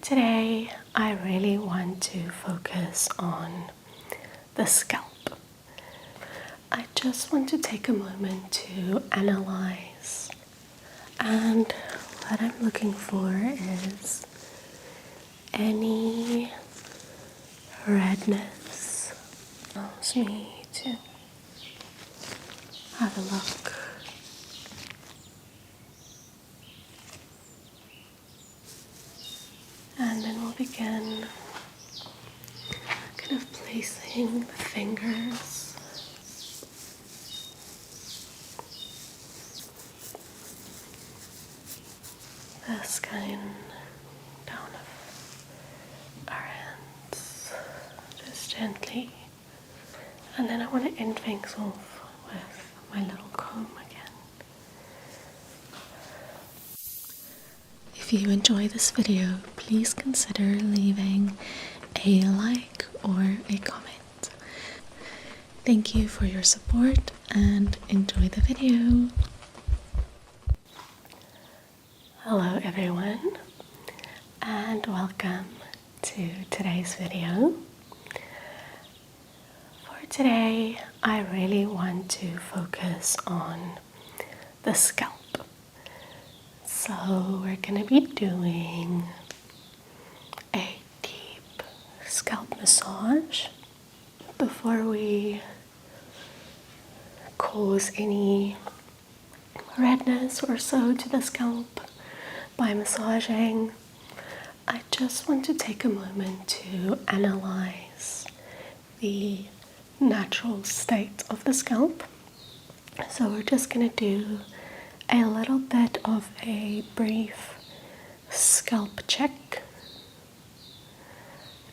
today, I really want to focus on the scalp. I just want to take a moment to analyze, and what I'm looking for is any redness. Allows me to have a look. And then we'll begin kind of placing the fingers the skin down of our hands, just gently. And then I want to end things off with my little comb again. If you enjoy this video, please consider leaving a like or a comment. Thank you for your support and enjoy the video. Hello everyone, and welcome to today's video. For today, I really want to focus on the scalp. So we're going to be doing a deep scalp massage before we cause any redness or so to the scalp by massaging. I just want to take a moment to analyze the natural state of the scalp. So we're just going to do a little bit of a brief scalp check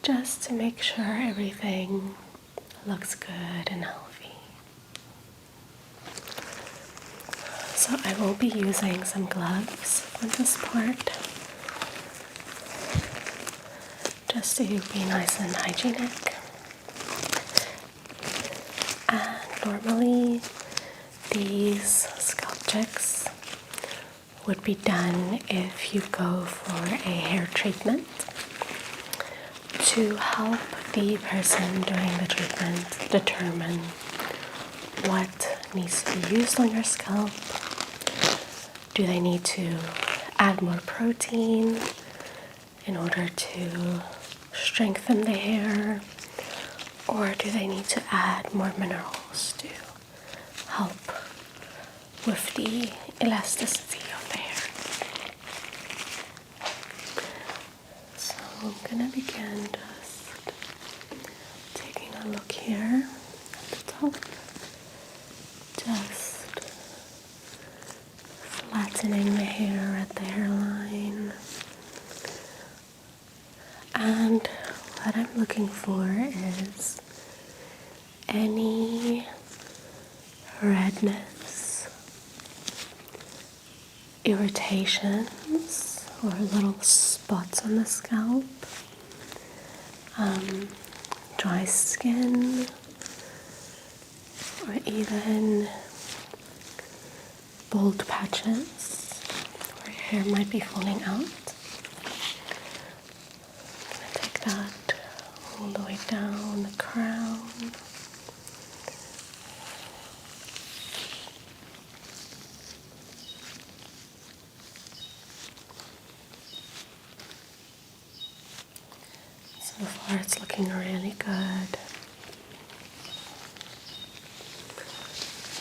just to make sure everything looks good and healthy. So I will be using some gloves for this part just to be nice and hygienic. And normally these scalp checks would be done if you go for a hair treatment to help the person doing the treatment determine what needs to be used on your scalp. Do they need to add more protein in order to strengthen the hair, or do they need to add more minerals to help with the elasticity of the hair? So I'm gonna begin just taking a look here at the top, just flattening the hair at the hairline. And what I'm looking for is any redness, irritations, or little spots on the scalp, dry skin, or even bald patches where your hair might be falling out. I'm going to take that all the way down the crown. So far it's looking really good.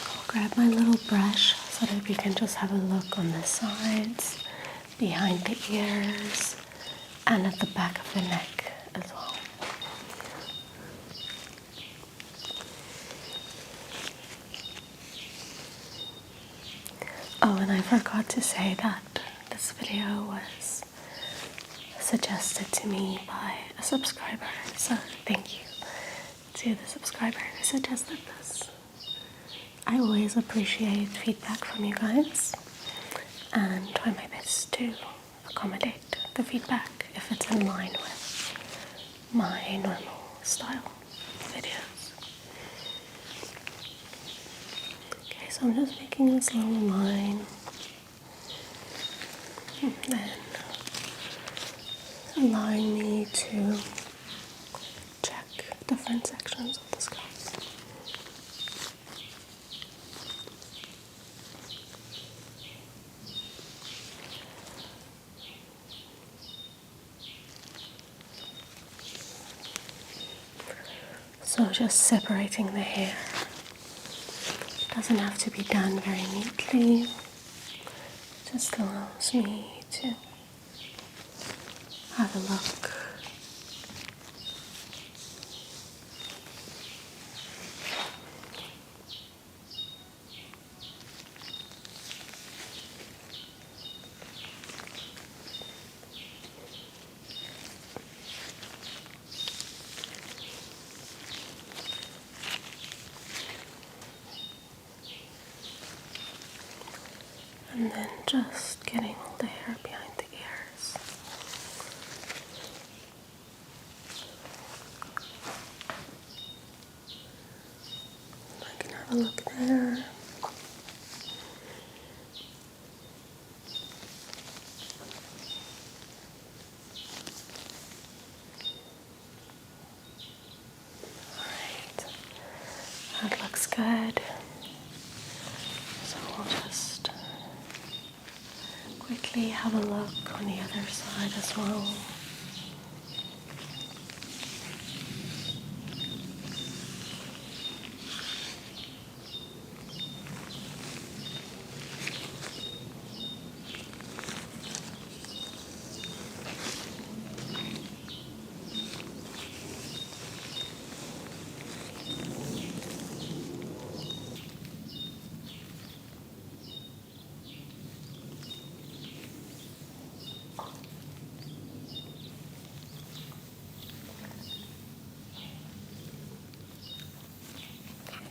I'll grab my little brush so that we can just have a look on the sides, behind the ears, and at the back of the neck as well. Oh, and I forgot to say that this video was suggested to me by a subscriber, so thank you to the subscriber who suggested this. I always appreciate feedback from you guys and try my best to accommodate the feedback if it's in line with my normal style videos. Okay, so I'm just making this little line, and then allowing me to check different sections of the scalp. So just separating the hair. Doesn't have to be done very neatly. Just allows me to have a look. And then just getting all the hair behind the ears. I can have a look there. Alright, that looks good. So we'll just quickly have a look on the other side as well.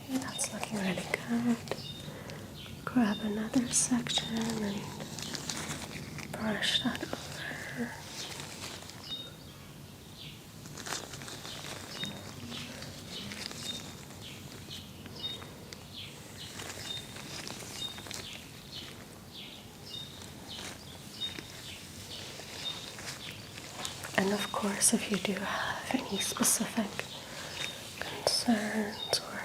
Okay, that's looking really good. Grab another section and brush that over. And of course, if you do have any specific concerns or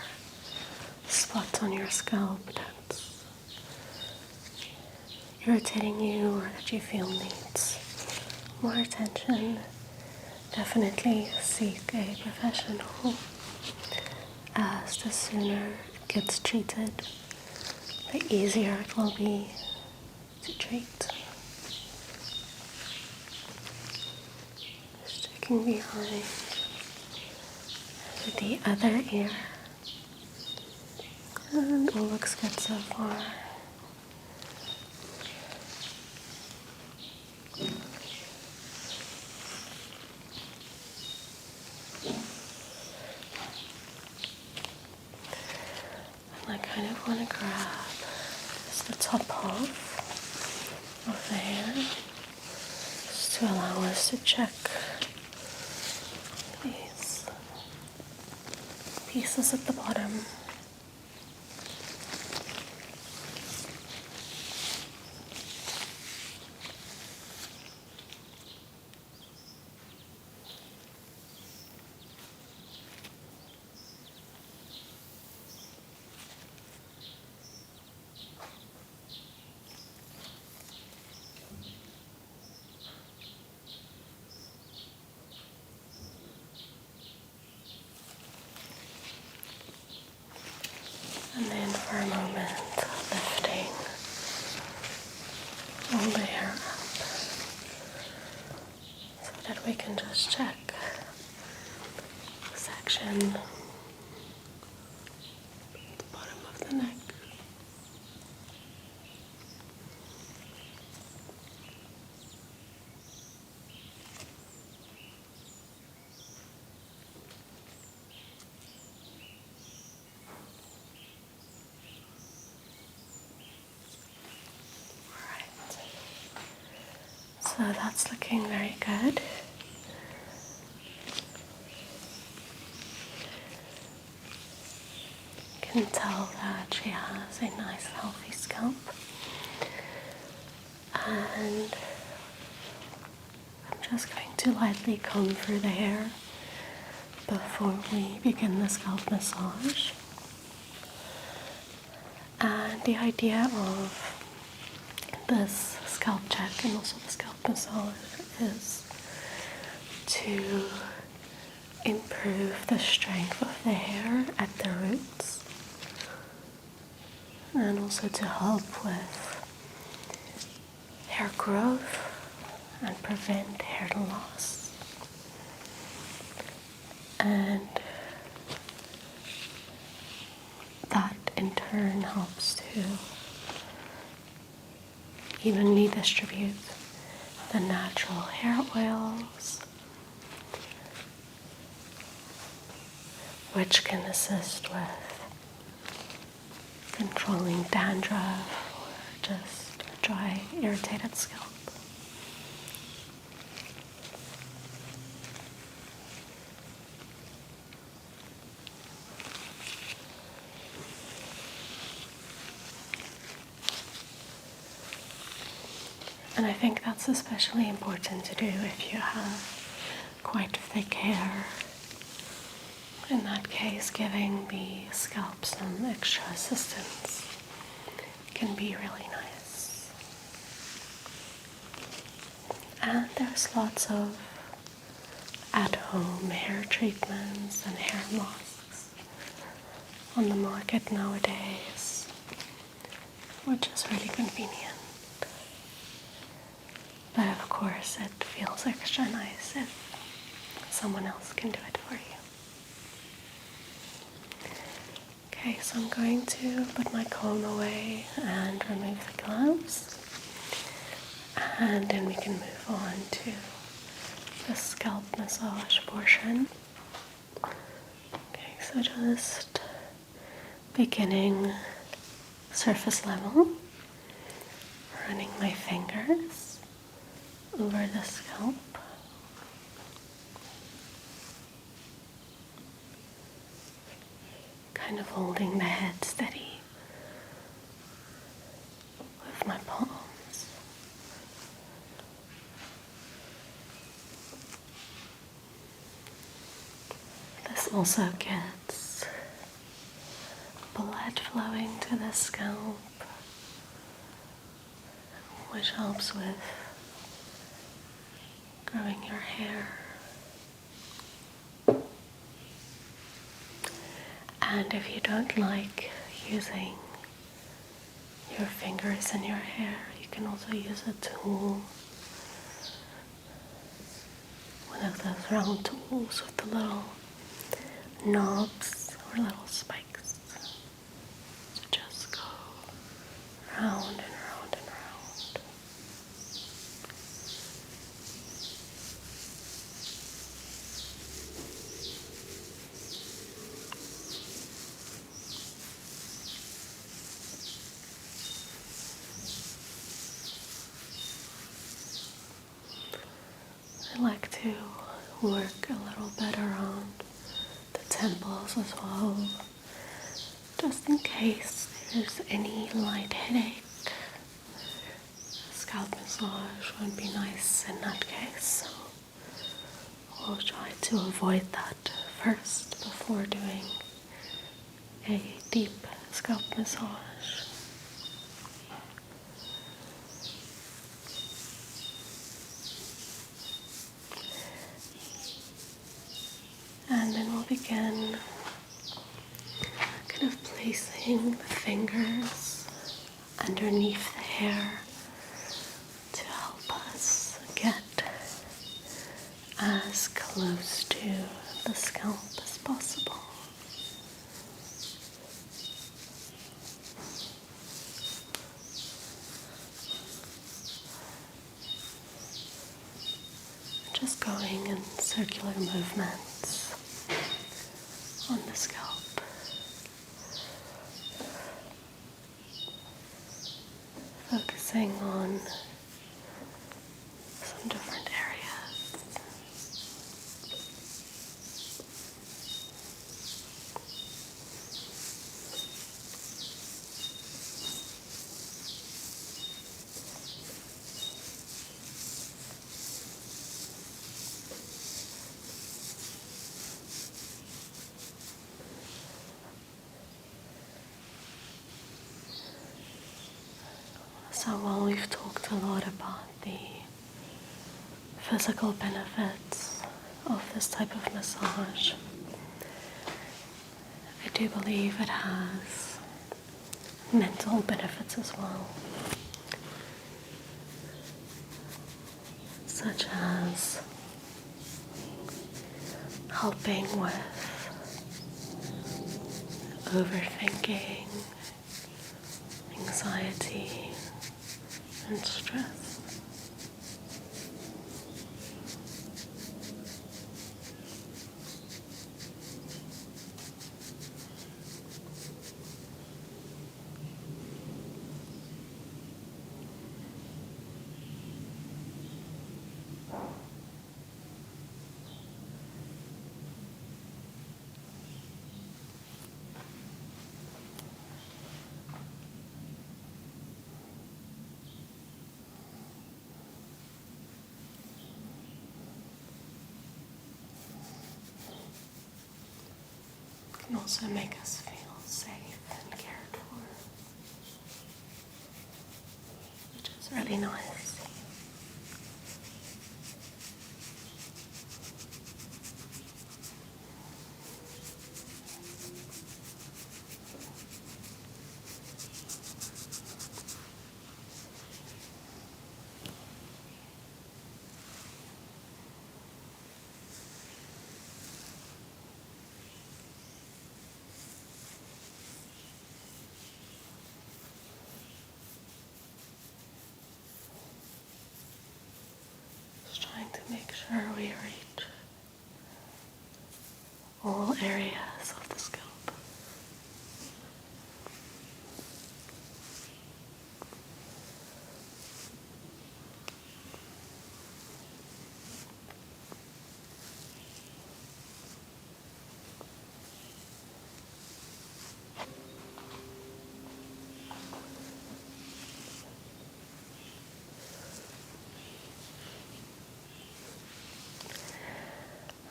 spots on your scalp that's irritating you or that you feel needs more attention, definitely seek a professional, as the sooner it gets treated, the easier it will be to treat. Just checking behind the other ear. And all looks good so far. And I kind of want to grab just the top half of the hair, just to allow us to check these pieces at the bottom. And then for a moment, lifting all the hair up so that we can just check the section at the bottom of the neck. So that's looking very good. You can tell that she has a nice healthy scalp. And I'm just going to lightly comb through the hair before we begin the scalp massage. And the idea of this scalp check and also the scalp massage is to improve the strength of the hair at the roots and also to help with hair growth and prevent hair loss. And that in turn helps to evenly distribute the natural hair oils, which can assist with controlling dandruff or just a dry, irritated scalp. And I think that's especially important to do if you have quite thick hair. In that case, giving the scalp some extra assistance can be really nice. And there's lots of at-home hair treatments and hair masks on the market nowadays, which is really convenient. But of course, it feels extra nice if someone else can do it for you. Okay, so I'm going to put my comb away and remove the gloves. And then we can move on to the scalp massage portion. Okay, so just beginning surface level, running my fingers over the scalp. Kind of holding the head steady with my palms. This also gets blood flowing to the scalp, which helps with growing your hair. And if you don't like using your fingers in your hair, you can also use a tool. One of those round tools with the little knobs or little spikes. So just go round and round and round. I like to work a little bit around the temples as well, just in case there's any light headache. Scalp massage would be nice in that case, so we'll try to avoid that first before doing a deep scalp massage. And then we'll begin kind of placing the fingers underneath the hair to help us get as close to the scalp as possible. Just going in circular movements on the scalp. Focusing on some different areas. So while we've talked a lot about the physical benefits of this type of massage, I do believe it has mental benefits as well, such as helping with overthinking, anxiety, and stress. Can also make us feel safe and cared for, which is really nice. Just trying to make sure we reach all areas of the scalp.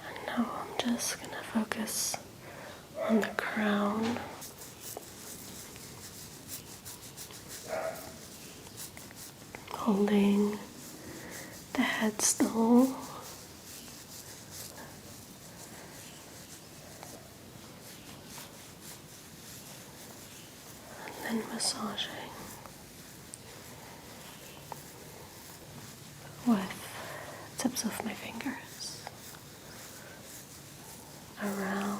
And now I'm just going to focus on the crown, holding the head still, and then massaging with tips of my fingers around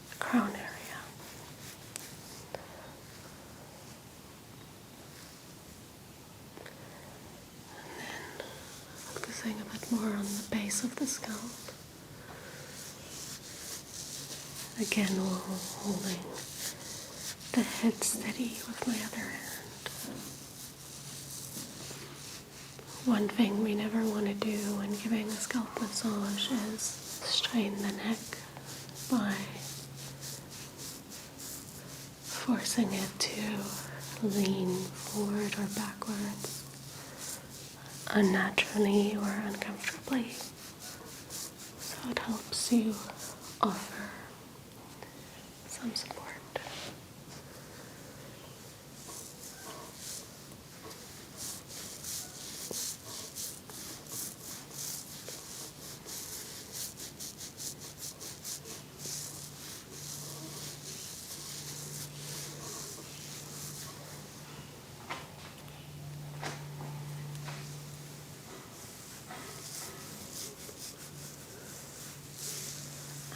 the crown area. And then focusing a bit more on the base of the scalp. Again, while holding the head steady with my other hand. One thing we never want to do when giving a scalp massage is strain the neck by forcing it to lean forward or backwards unnaturally or uncomfortably. So it helps you offer some support.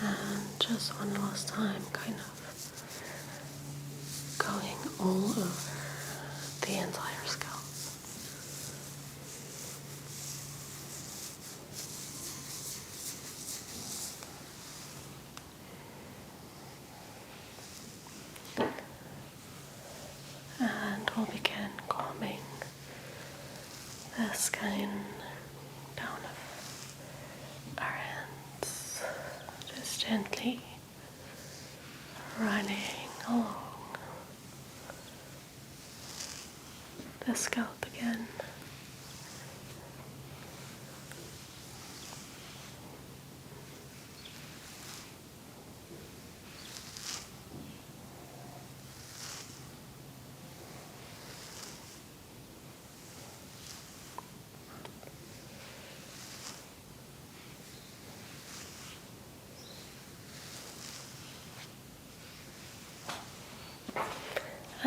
And just one last time, kind of going all over the entire scalp. And we'll begin calming the skin down of our hands, just gently running along the scalp again.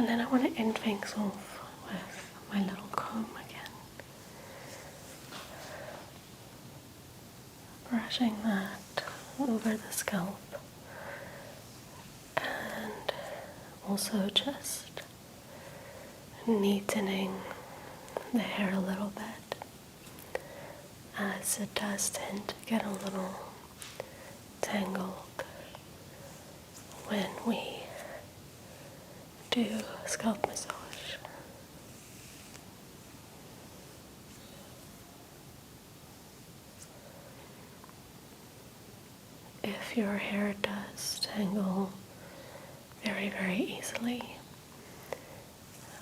And then I want to end things off with my little comb again. Brushing that over the scalp and also just neatening the hair a little bit, as it does tend to get a little tangled when we do scalp massage. If your hair does tangle very, very easily,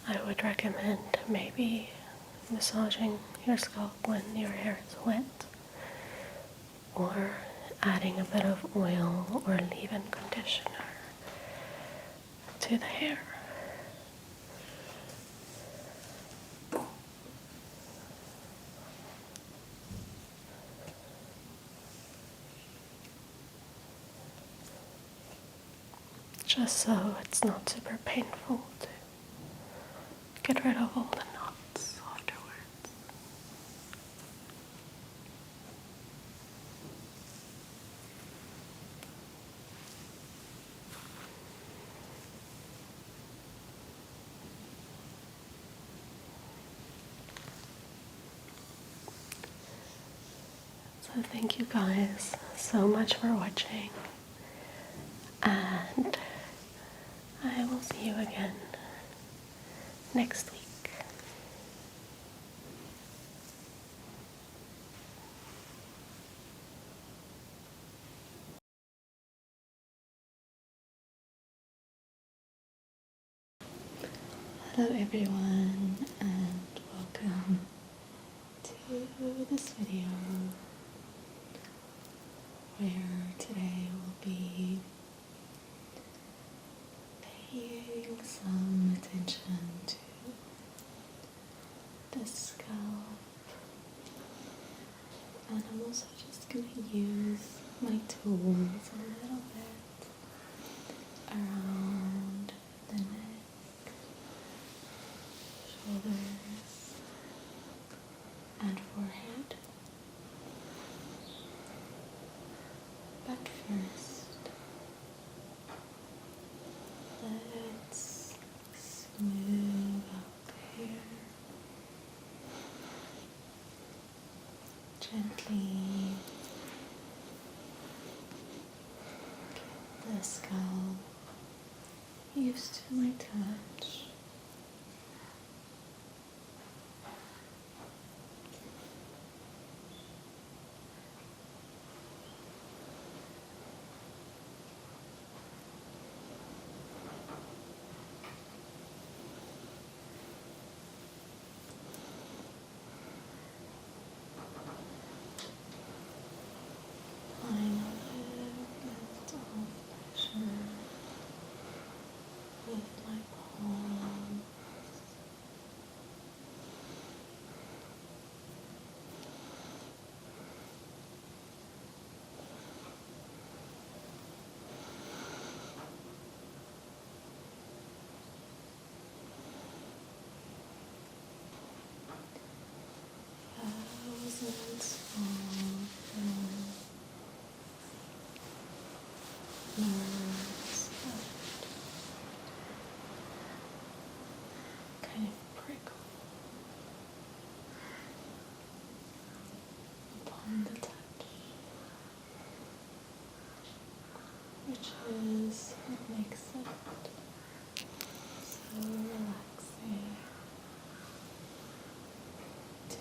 I would recommend maybe massaging your scalp when your hair is wet, or adding a bit of oil or leave-in conditioner to the hair. Just so it's not super painful to get rid of all the knots afterwards. So thank you guys so much for watching, and I will see you again next week. Hello everyone, and welcome to this video where today we'll be paying some attention to the scalp, and I'm also just going to use my tools a little bit around the neck, shoulders, and forehead. But first, let's smooth out the hair gently. Get the scalp used to my touch. Applying a little bit of pressure with my palm. Thousands small nerves that kind of prickle upon the touch, which is what makes it so relaxing to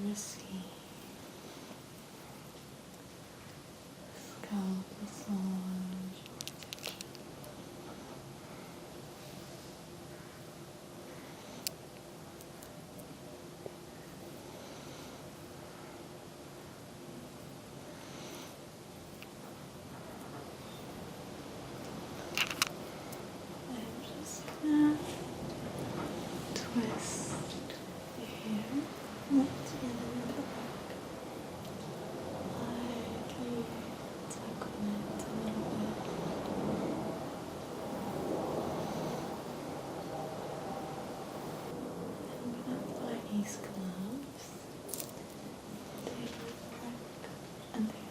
receive scalp massage. I'm just gonna twist the hair once in a little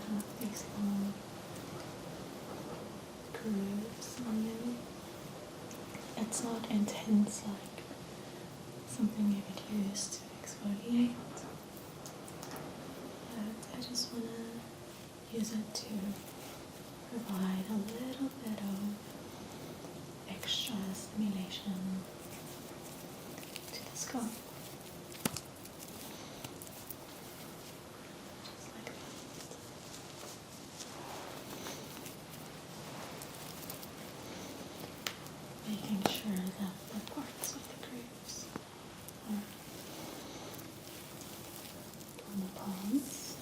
have these long grooves on you. It's not intense like something you would use to exfoliate, but I just want to use it to provide a little bit of extra stimulation to the scalp. Just like that. Making sure that the parts of the grooves are on the palms.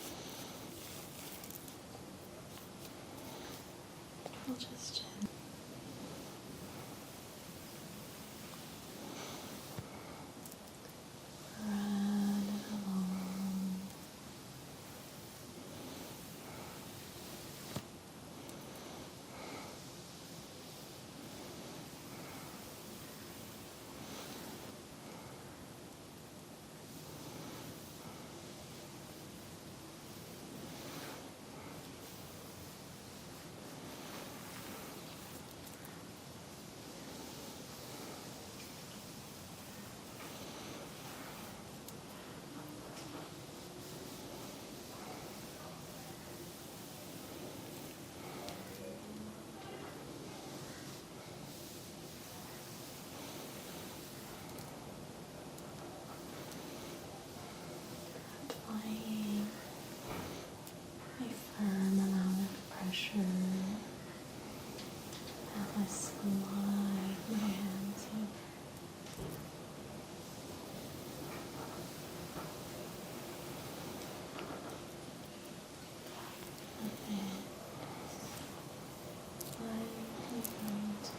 I'll just gently run it along. Applying a firm amount of pressure as I slide my hands over. And then lightly going to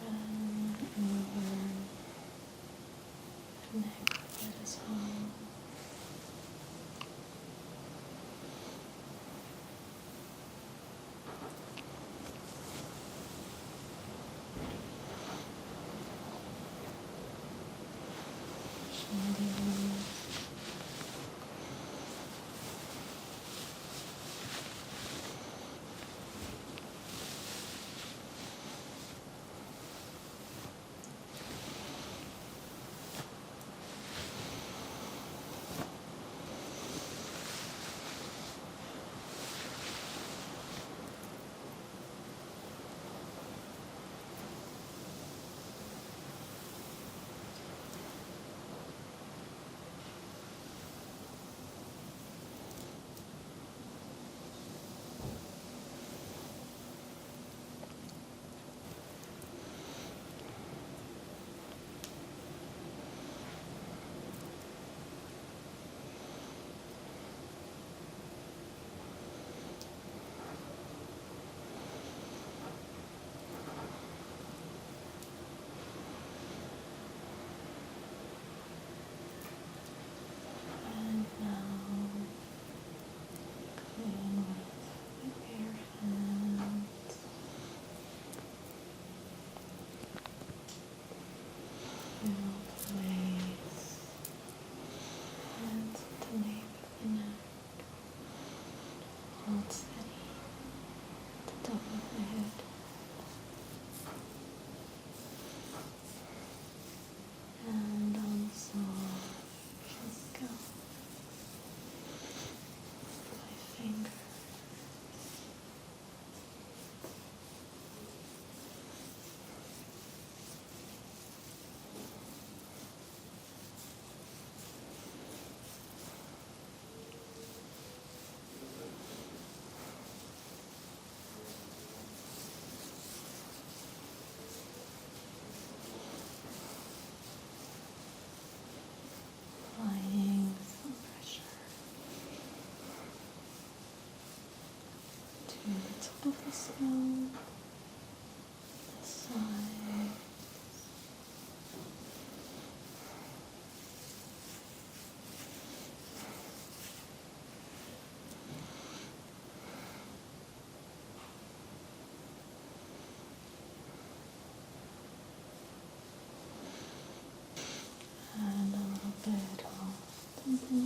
run over the neck that is home. Shoulders. And now clean with your bare hands. Now place hands at the nape of the neck. Hold steady at the top of the head. And also the scalp by finger. Applying some pressure to the top of the scalp, the side, and a little bit of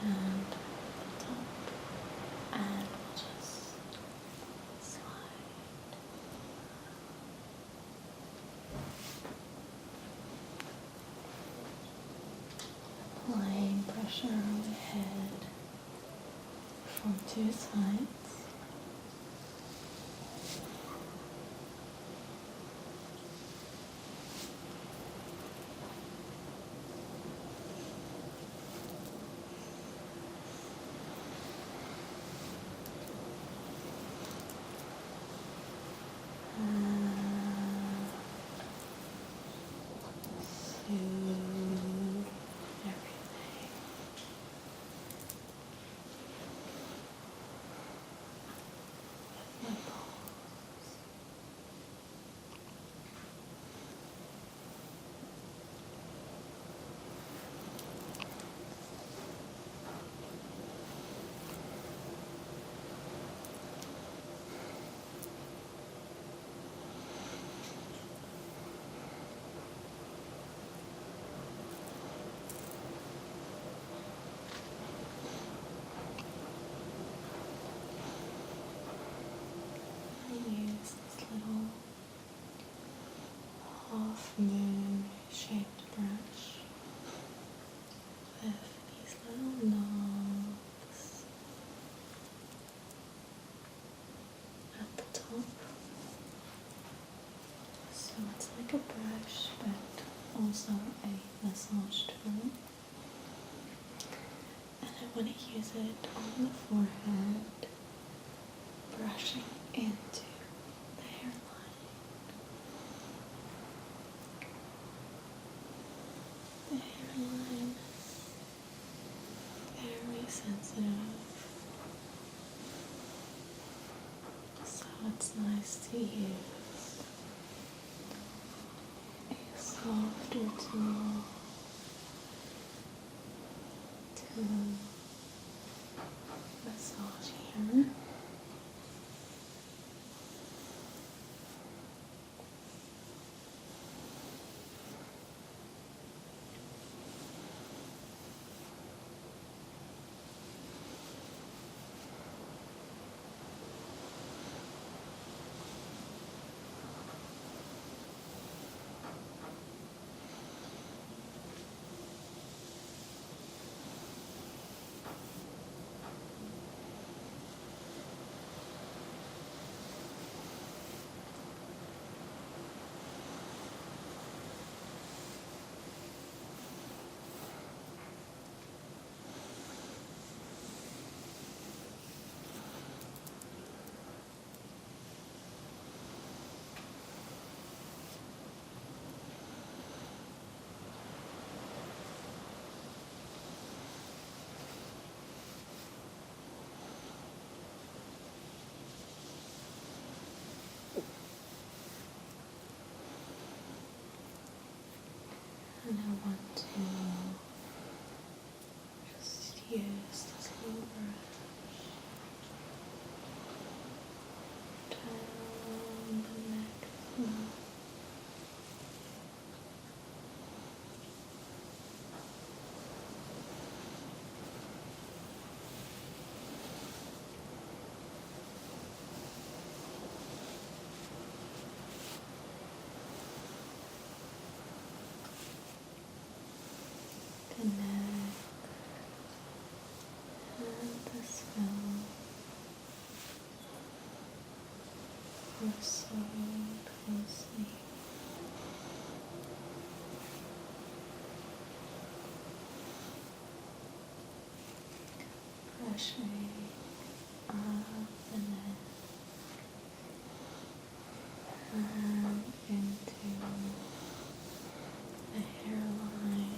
hand at the top and just slide. Applying pressure on the head from two sides. Soothe everything. My palms. I use this little half moon shaped brush with these little knobs at the top. So it's like a brush but also a massage tool. And I want to use it on the forehead, brushing into the hairline. The hairline, very sensitive, so it's nice to use a softer tool to massage here. And I want to just use this little brush down the neck as well. The neck and the scalp are so closely brushing up the neck and into the hairline.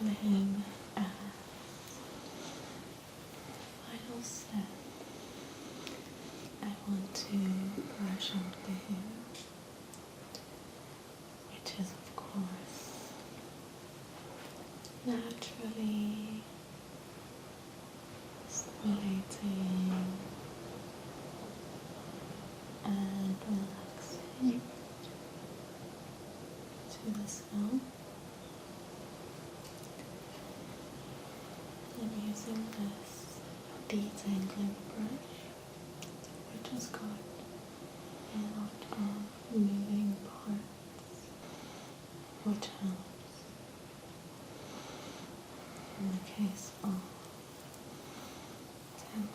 detangling as final step. I want to brush out the hair, which is of course naturally stimulating and relaxing to the scalp. I'm using this detangling brush, which has got a lot of moving parts, which helps in the case of tangles.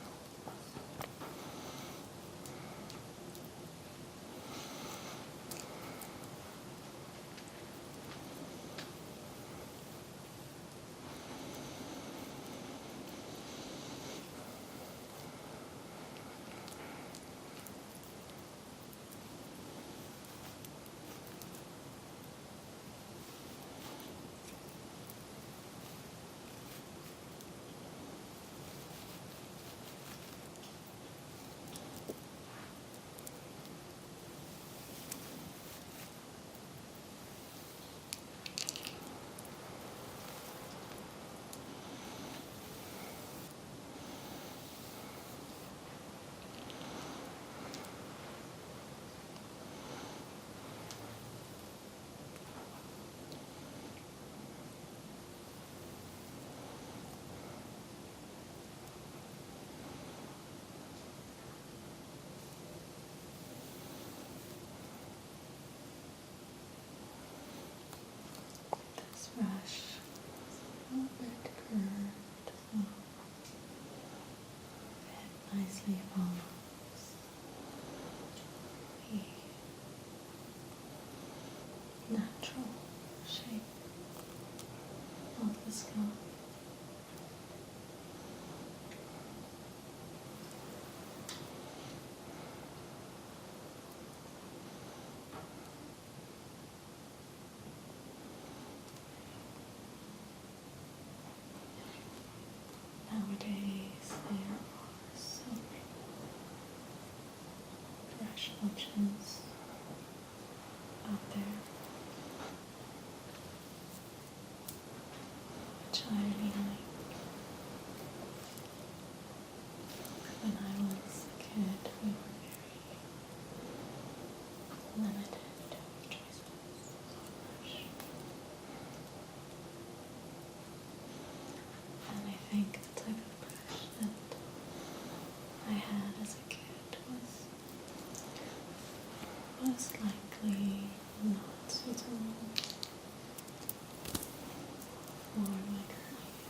This brush is a little bit curved, so it nicely follows the natural shape of the scalp. Nowadays, there are so many brush options out there, which I really like. When I was a kid, we were very limited choices of brush. And I think the type of brush that I had as a kid was most likely not suitable for my curly hair.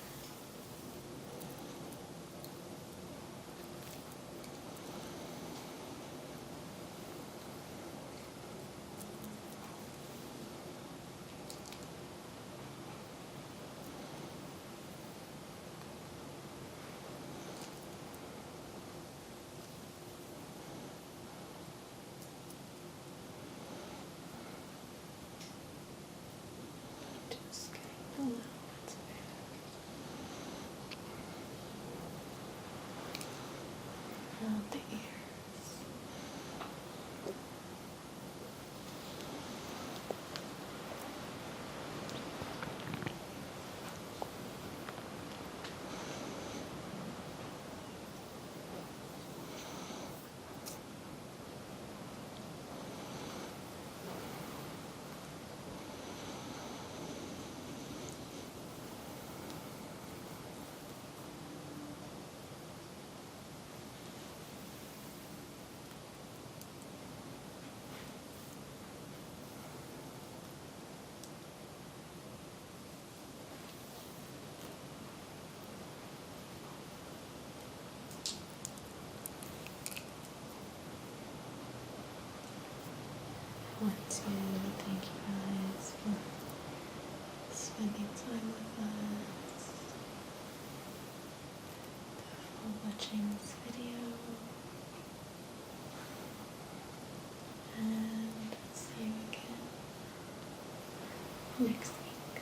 Just getting a little bit around the ears. I want to thank you guys for spending time with us, for watching this video, and see you again next week.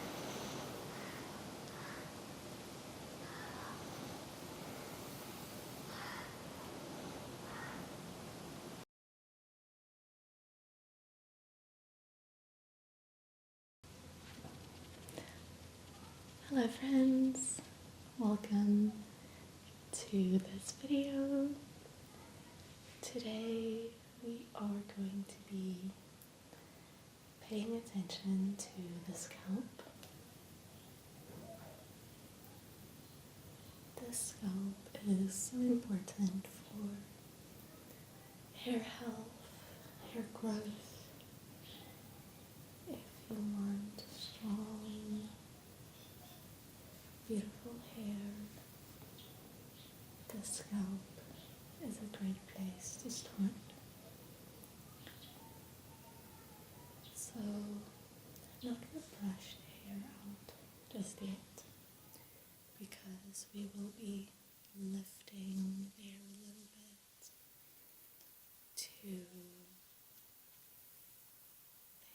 Hello friends, welcome to this video. Today we are going to be paying attention to the scalp. The scalp is so important for hair health, hair growth. If you want strong, beautiful hair, the scalp is a great place to start. So I'm not going to brush the hair out just yet because we will be lifting the hair a little bit to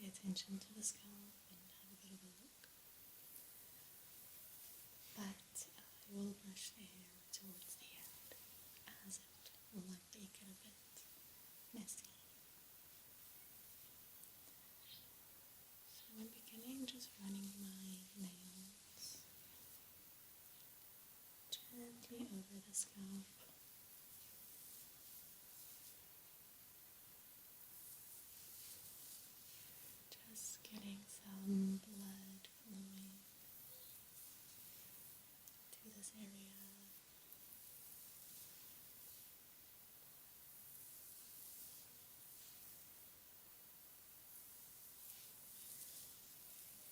pay attention to the scalp and have a bit of a look. But I will brush the hair towards the end as it will likely get a bit messy. So I'm beginning just running my nails gently over the scalp. Just getting some blood flowing to this area.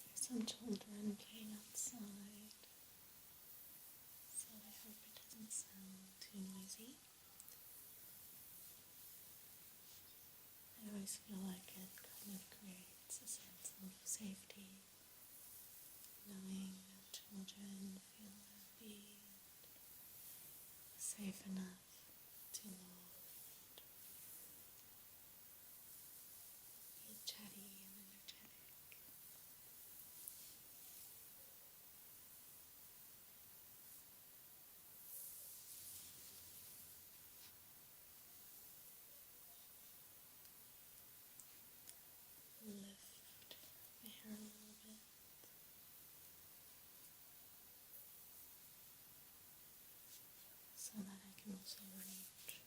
There's some children playing outside, so I hope it doesn't sound too noisy. I always feel like it kind of creates a sense of safety, knowing that children feel happy and safe enough to laugh, be chatty and energetic. Lift my hair a little bit. So that I can also reach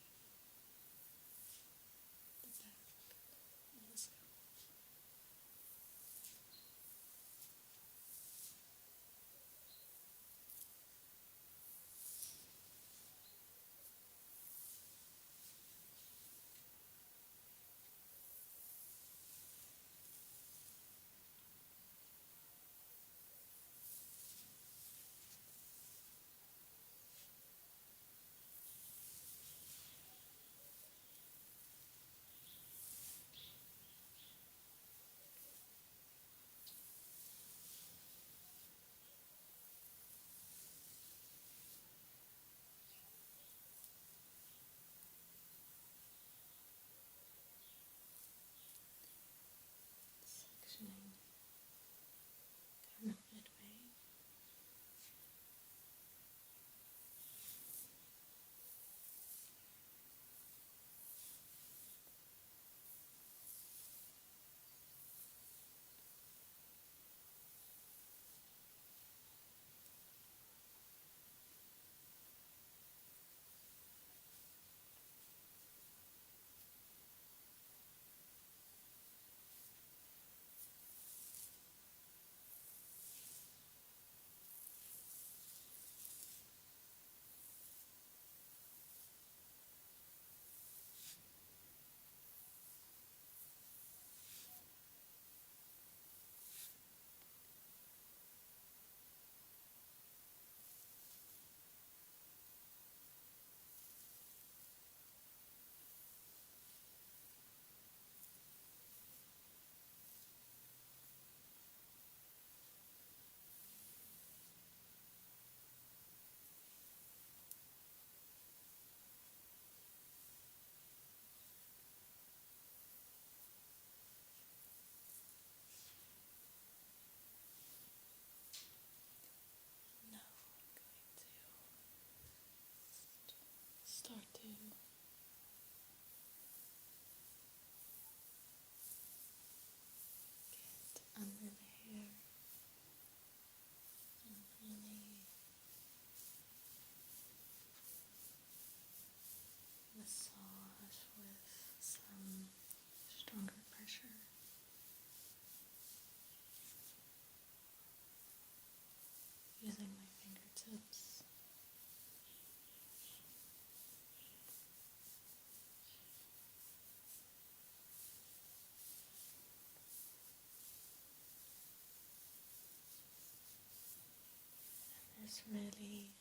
there's really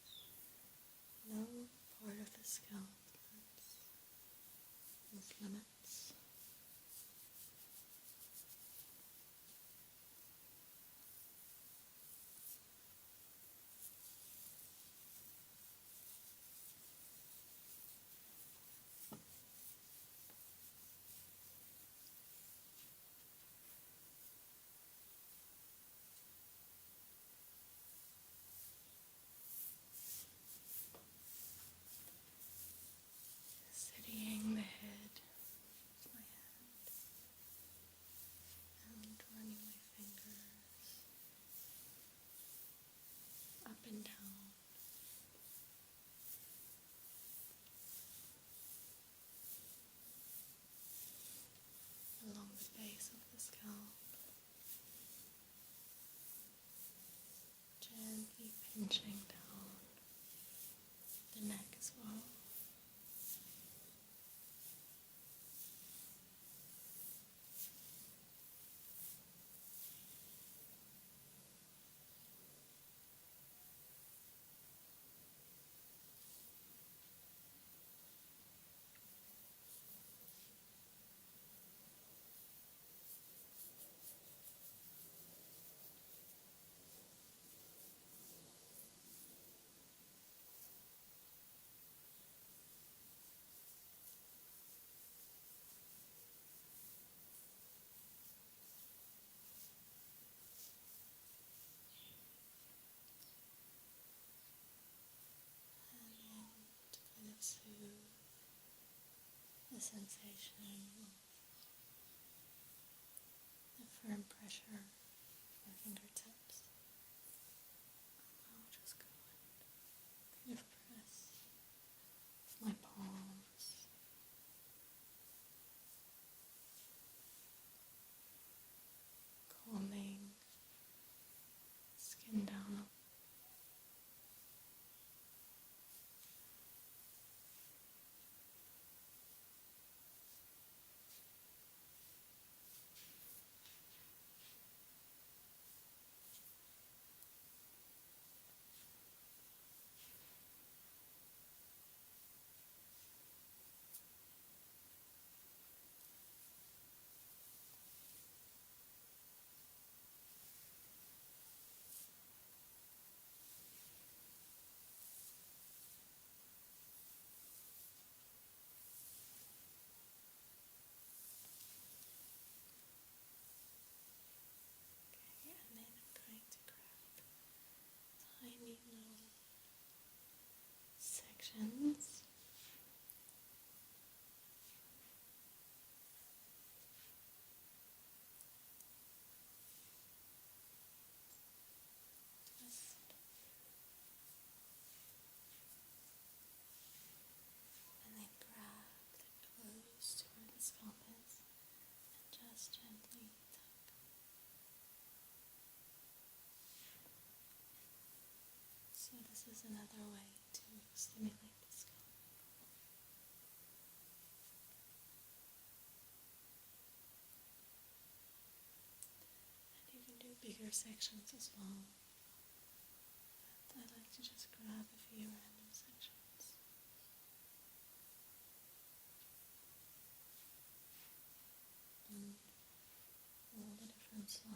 no part of the scalp that's off limits. Steadying the head with my hand and running my fingers up and down along the base of the scalp, gently pinching down the neck as well. And then to kind of soothe the sensation of the firm pressure of my fingertips, I'll just go and kind of press with my palms, calming skin down. Okay, and then I'm going to grab tiny little sections just and then grab the close to where the scalp is and just gently tug. So this is another way to stimulate the scalp. And you can do bigger sections as well. But I like to just grab a few random sections. On all the different sides.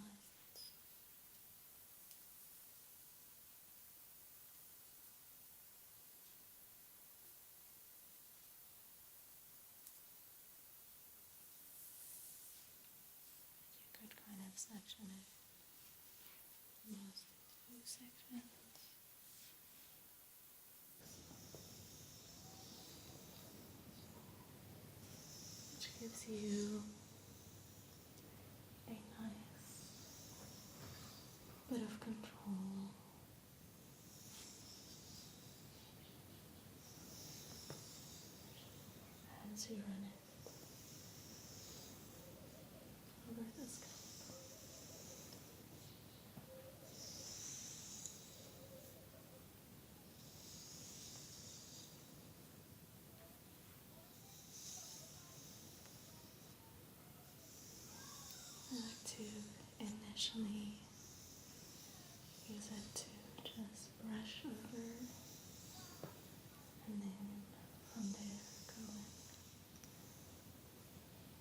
You could kind of section it almost in 2 sections. Which gives you a nice bit of control as you run it over the scalp. I like to initially use it to just brush over, and then from there go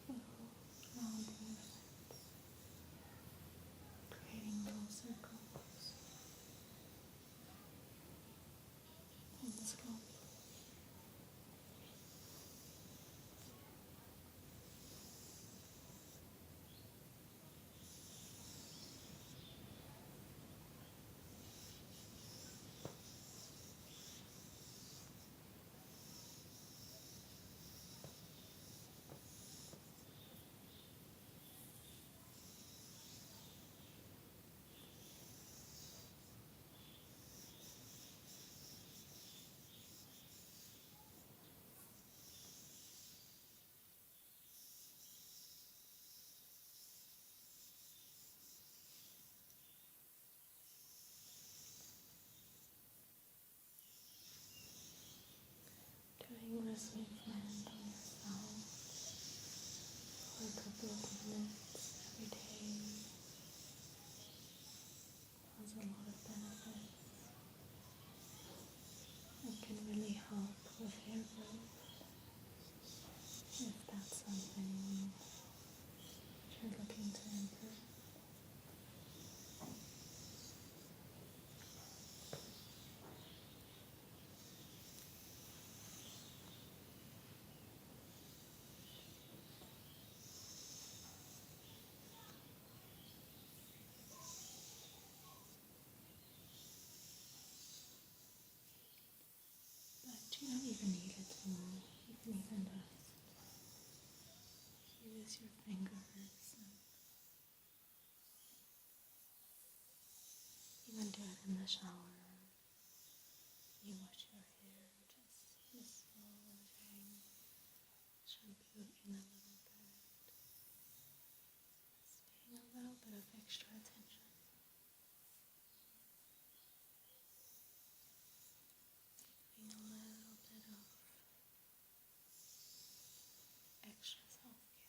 in little round movements, creating little circles on the scalp. Doing this movement on yourself for a couple of minutes every day has a lot of benefits. It can really help with hair growth if that's something you're looking to improve. But you don't even need it to move. You can even just use your fingers and even do it in the shower. You wash your hair, just massaging, shampooing a little bit, just paying a little bit of extra attention, doing a little bit of extra self-care.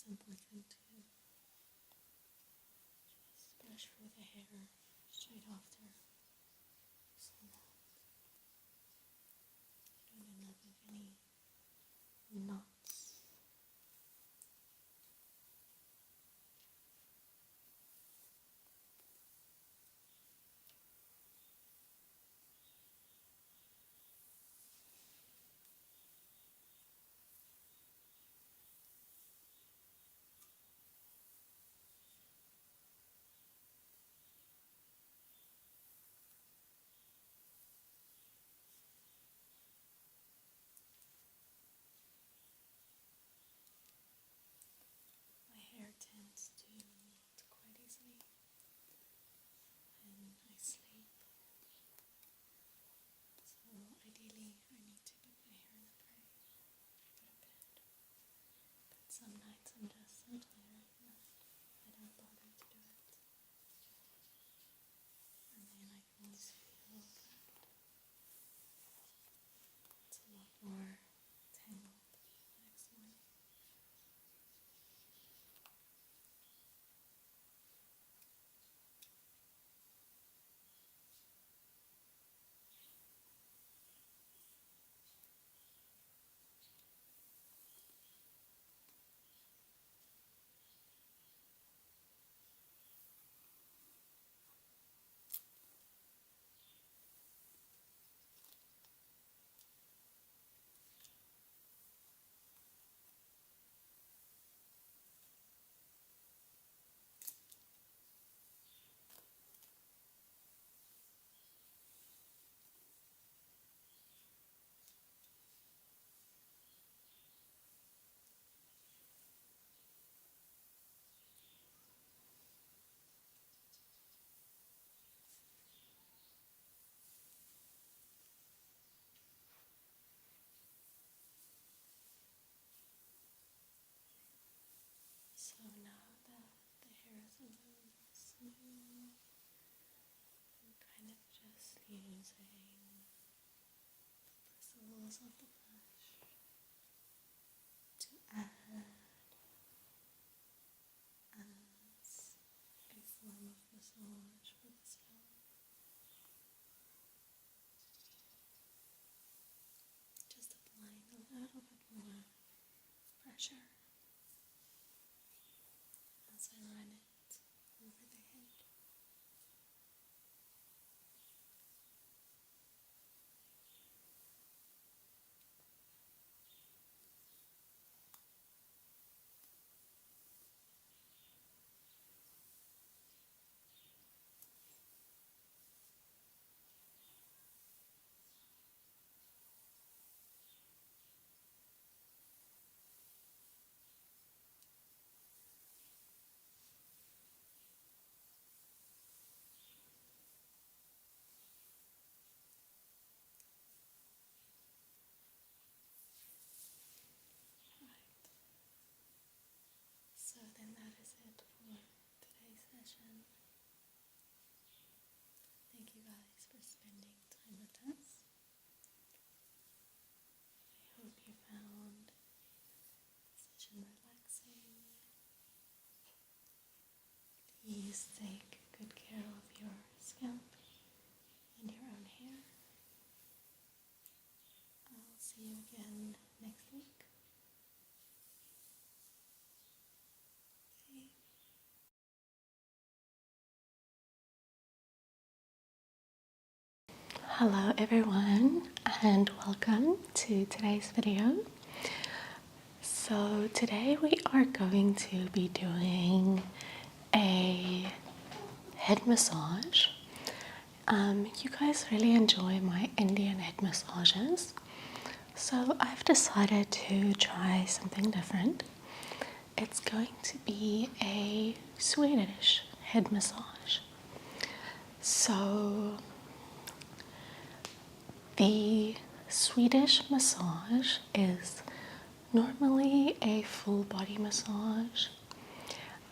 important to just brush through the hair straight after, so that you don't end up with any knots. My hair tends to knot quite easily when I sleep, so ideally I need to put my hair in the braid for a bit. But some nights I'm just so tired that I don't bother to do it. And then I can always feel that it's a lot more tangled the next morning. So now that the hair is a little smooth, I'm kind of just using the bristles of the brush to add as a form of massage for the scalp. Just applying a little bit more pressure as I run it over the head. Right. So then that is it for today's session. Thank you guys for spending time with us. I hope you found the session relaxing. Please take good care of your scalp and your own hair. I'll see you again next week. Bye. Hello everyone and welcome to today's video. So today we are going to be doing a head massage. You guys really enjoy my Indian head massages, so I've decided to try something different. It's going to be a Swedish head massage. So the Swedish massage is normally a full body massage,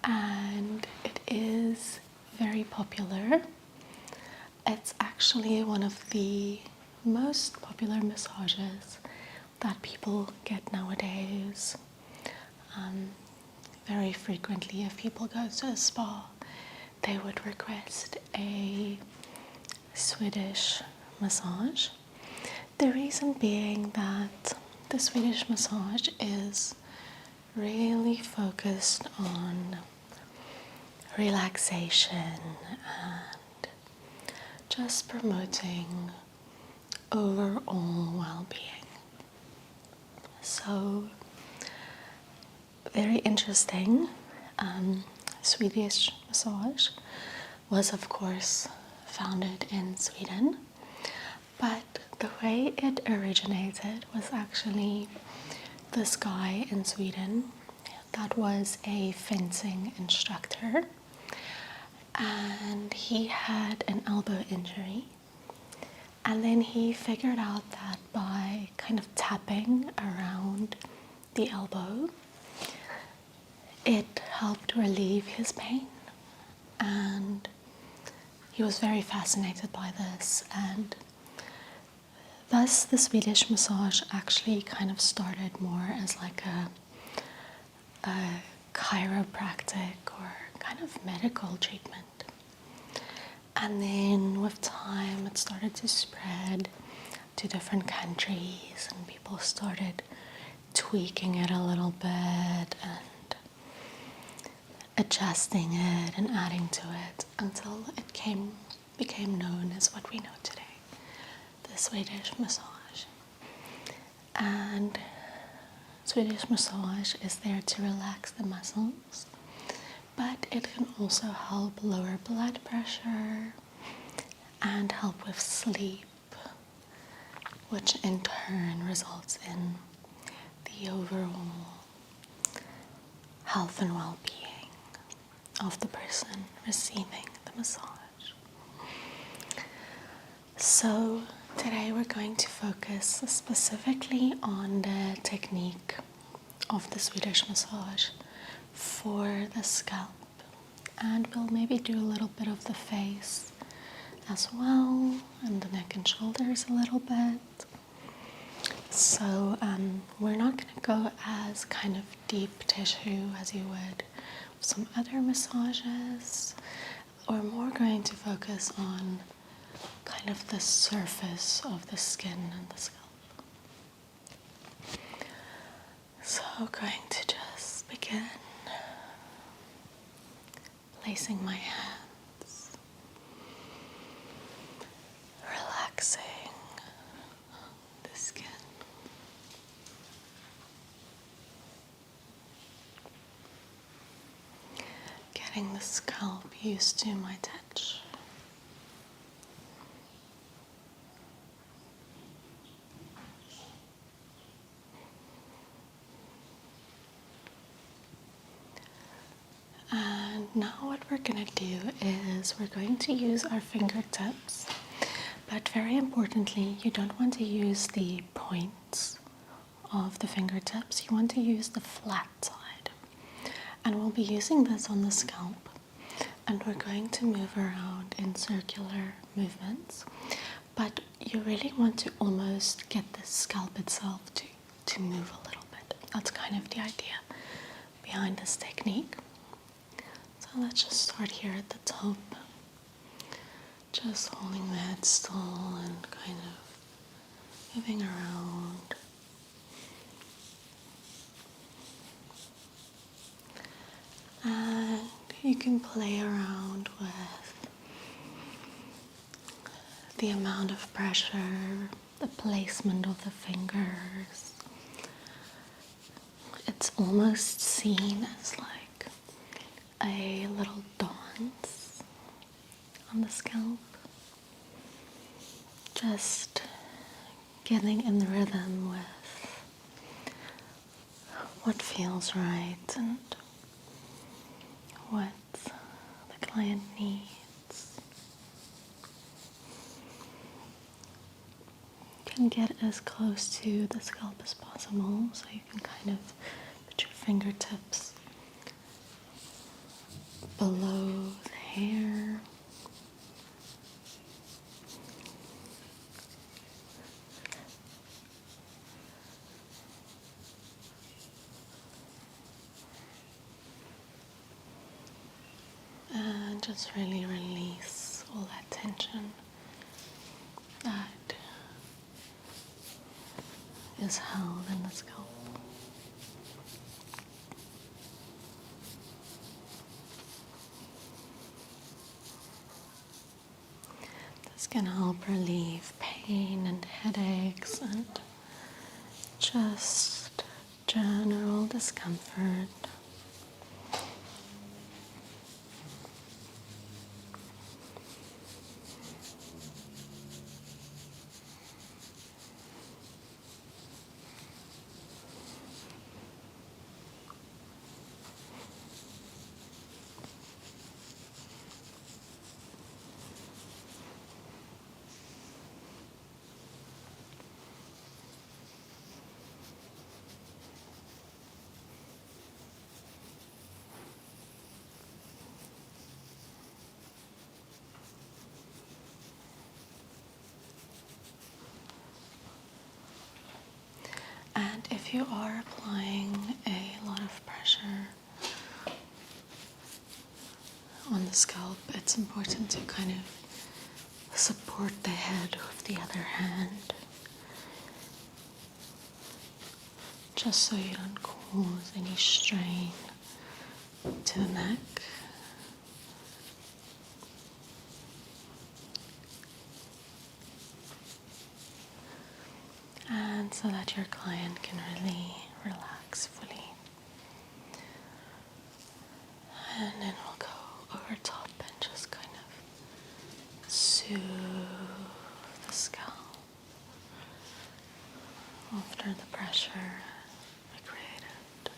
and it is very popular. It's actually one of the most popular massages that people get nowadays. very frequently if people go to a spa, they would request a Swedish massage. The reason being that the Swedish massage is really focused on relaxation and just promoting overall well-being. So, very interesting. Swedish massage was, of course, founded in Sweden, but the way it originated was actually this guy in Sweden that was a fencing instructor, and he had an elbow injury. And then he figured out that by kind of tapping around the elbow, it helped relieve his pain. And he was very fascinated by this. And thus, the Swedish massage actually kind of started more as like a chiropractic or kind of medical treatment. And then with time, it started to spread to different countries, and people started tweaking it a little bit and adjusting it and adding to it until it became known as what we know today, the Swedish massage. And Swedish massage is there to relax the muscles, but it can also help lower blood pressure and help with sleep, which in turn results in the overall health and well-being of the person receiving the massage. So today we're going to focus specifically on the technique of the Swedish massage for the scalp, and we'll maybe do a little bit of the face as well, and the neck and shoulders a little bit. So we're not going to go as kind of deep tissue as you would with some other massages. We're more going to focus on kind of the surface of the skin and the scalp. So I'm going to just begin placing my hands, relaxing the skin, getting the scalp used to my touch. And now what we're going to do is we're going to use our fingertips, but very importantly, you don't want to use the points of the fingertips. You want to use the flat side. And we'll be using this on the scalp, and we're going to move around in circular movements, but you really want to almost get the scalp itself to move a little bit. That's kind of the idea behind this technique. So let's just start here at the top, just holding the head still and kind of moving around. And you can play around with the amount of pressure, the placement of the fingers. It's almost seen as like a little dance on the scalp. Just getting in the rhythm with what feels right and what the client needs. You can get as close to the scalp as possible, so you can kind of put your fingertips below the hair. just really release all that tension that is held in the scalp. This can help relieve pain and headaches and just general discomfort. And if you are applying a lot of pressure on the scalp, it's important to kind of support the head with the other hand, just so you don't cause any strain to the neck. And so that your client can really relax fully. And then we'll go over top and just kind of soothe the scalp after the pressure we created.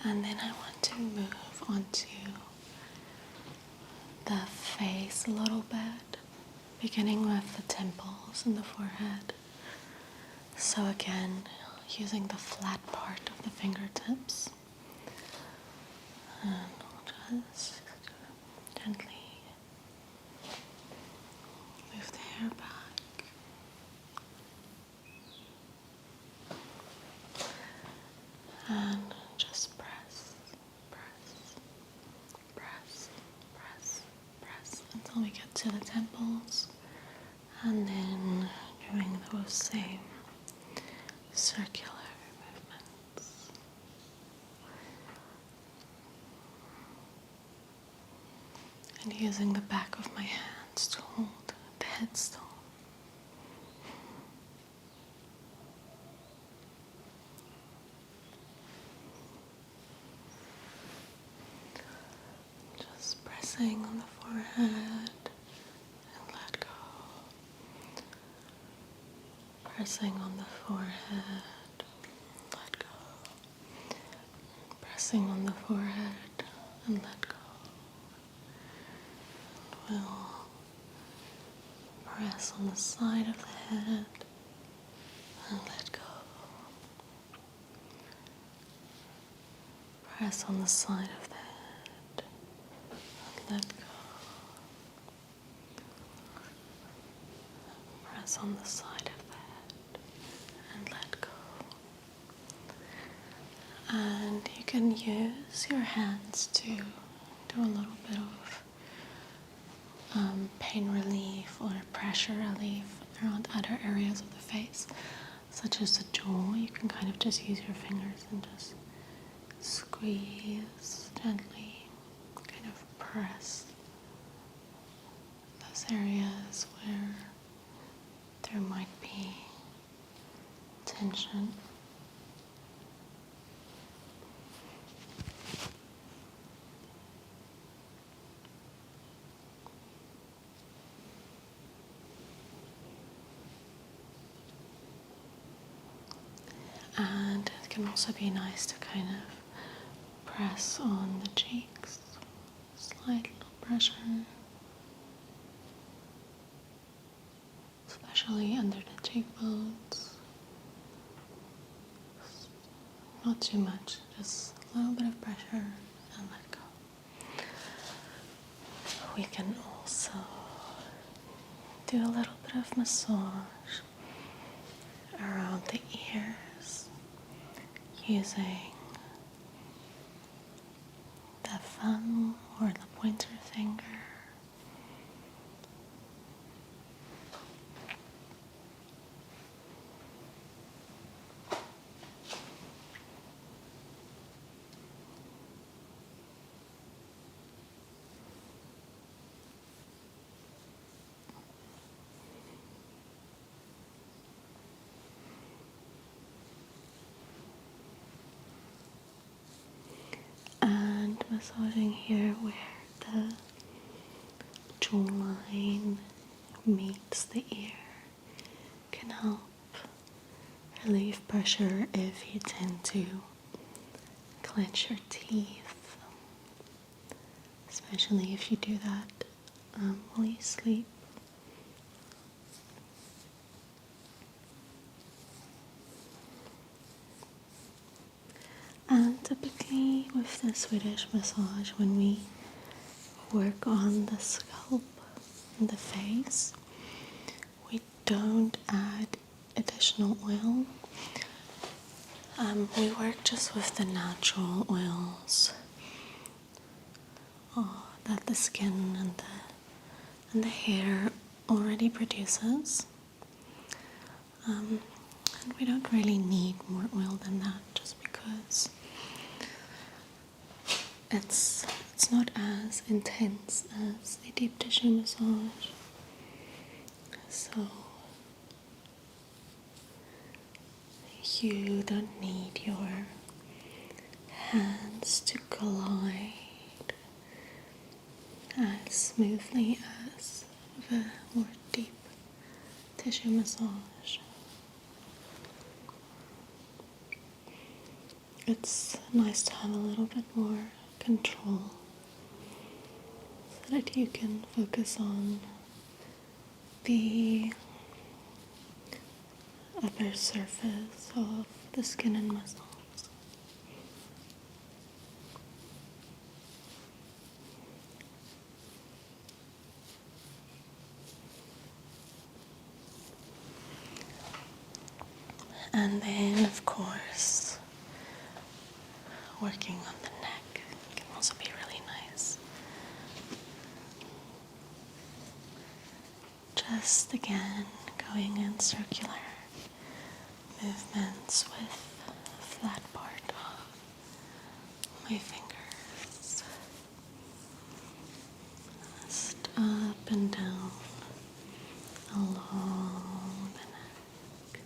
And then I want to move on to the face a little bit, beginning with the temples and the forehead. So again, using the flat part of the fingertips, and we'll just gently move the hair back. And just press, press, press, press, press until we get to the temples, and then doing those same circular movements. And using the back of my hands to hold the headstone. Just pressing on the forehead and let go. Pressing on the forehead, let go. Pressing on the forehead and let go. And we'll press on the side of the head and let go. Press on the side of the head and let go. Press on the side of the head and let go. And you can use your hands to do a little bit of pain relief or pressure relief around other areas of the face, such as the jaw. You can kind of just use your fingers and just squeeze gently, kind of press those areas where there might be tension. And it can also be nice to kind of press on the cheeks, slight little pressure, especially under the cheekbones. Not too much, just a little bit of pressure and let go. we can also do a little bit of massage around the ears using the thumb or the pointer finger. And massaging here where the jawline meets the ear can help relieve pressure if you tend to clench your teeth, especially if you do that while you sleep. And typically with the Swedish massage, when we work on the scalp and the face, we don't add additional oil. We work just with the natural oils that the skin and the hair already produces. And we don't really need more oil than that, just because it's not as intense as a deep tissue massage. So you don't need your hands to glide as smoothly as the more deep tissue massage. It's nice to have a little bit more control so that you can focus on the upper surface of the skin and muscles. And then, of course, working on the neck can also be really nice. Just again, going in circular movements with the flat part of my fingers. Just up and down along the neck.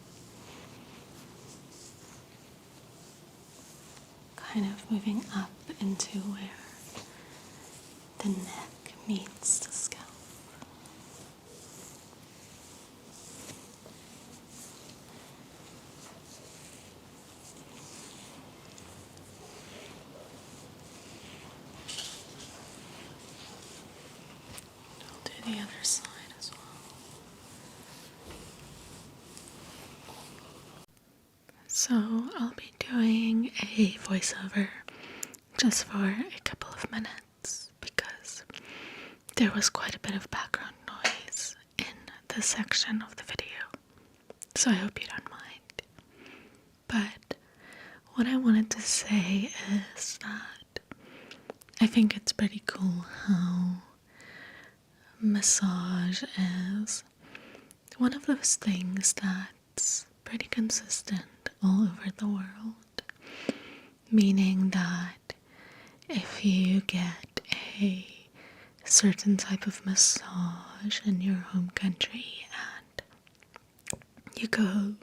Kind of moving up into where the neck meets the scalp. I'll do the other side as well. So I'll be doing a voiceover just for a couple of minutes because there was quite a bit of background noise in this section of the video, so I hope you don't mind. But what I wanted to say is that I think it's pretty cool how massage is one of those things that's pretty consistent all over the world, meaning that if you get a certain type of massage in your home country and you go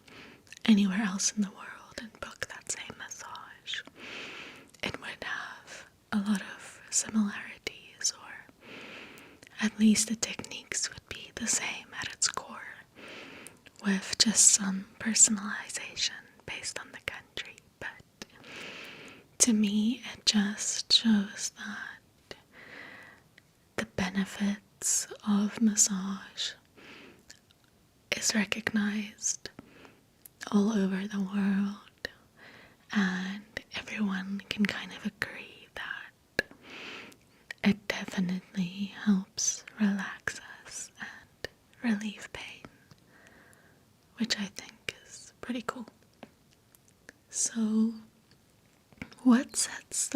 anywhere else in the world and book that same massage, it would have a lot of similarities, or at least the techniques would be the same at its core, with just some personalization based on the country. But to me, it just shows that the benefits of massage is recognized all over the world, and everyone can kind of agree that it definitely helps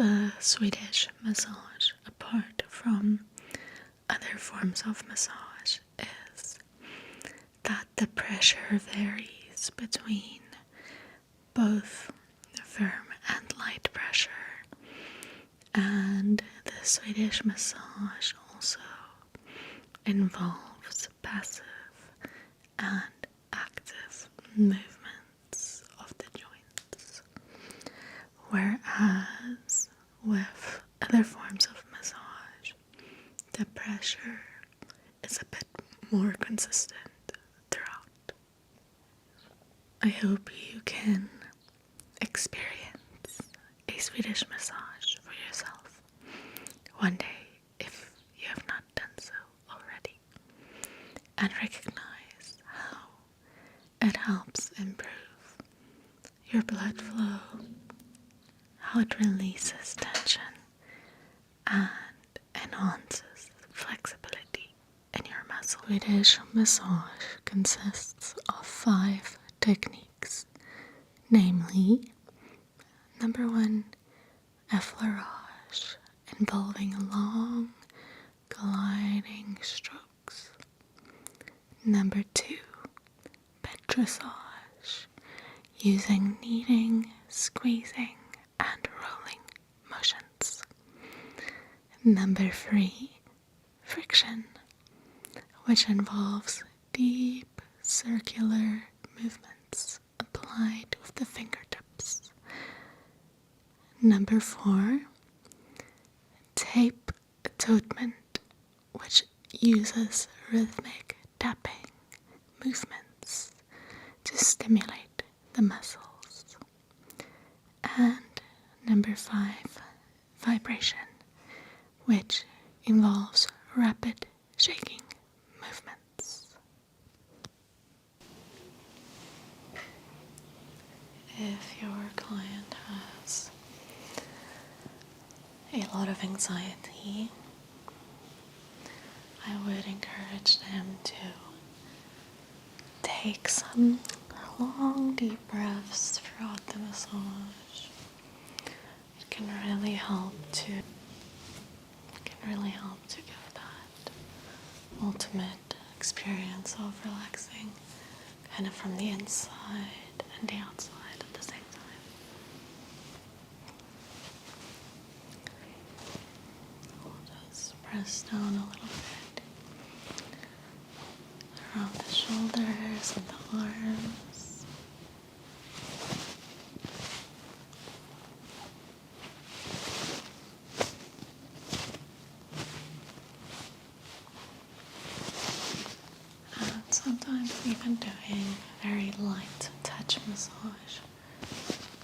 the Swedish massage, apart from other forms of massage, is that the pressure varies between both firm and light pressure, and the Swedish massage also involves passive and active movements of the joints, whereas with other forms of massage, the pressure is a bit more consistent throughout. I hope you can experience a Swedish massage for yourself one day if you have not done so already, and recognize how it helps improve your blood flow, how it releases tension and enhances flexibility in your muscle. Swedish massage consists of 5 techniques, namely, number 1, effleurage, involving long, gliding strokes. Number 2, petrissage, using kneading, squeezing, and rolling motions. Number 3, friction, which involves deep circular movements applied with the fingertips. Number 4, tape atonement, which uses rhythmic tapping movements to stimulate the muscles. And number 5, vibration, which involves rapid shaking movements. If your client has a lot of anxiety, I would encourage them to take some long, deep breaths throughout the massage. It can really help to give that ultimate experience of relaxing, kind of from the inside and the outside at the same time. We'll just press down a little bit around the shoulders and the arms. And sometimes even doing very light touch massage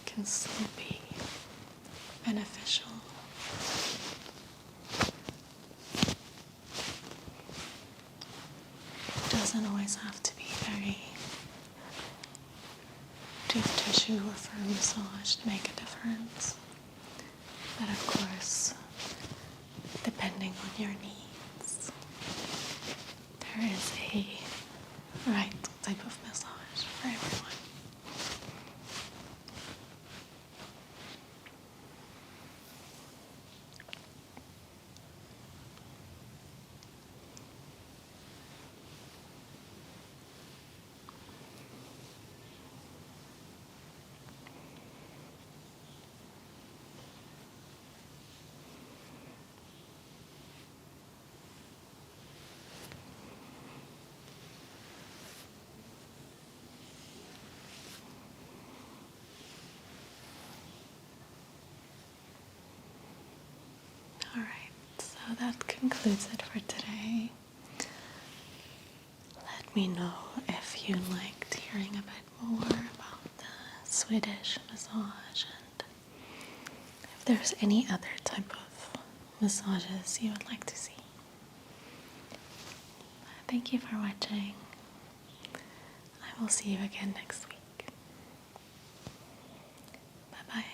can still be beneficial. It doesn't always have to be very deep tissue or firm massage to make a difference. But of course, depending on your needs, there is a right type of massage for everyone. Alright, so that concludes it for today. Let me know if you liked hearing a bit more about the Swedish massage and if there's any other type of massages you would like to see. Thank you for watching. I will see you again next week. Bye-bye.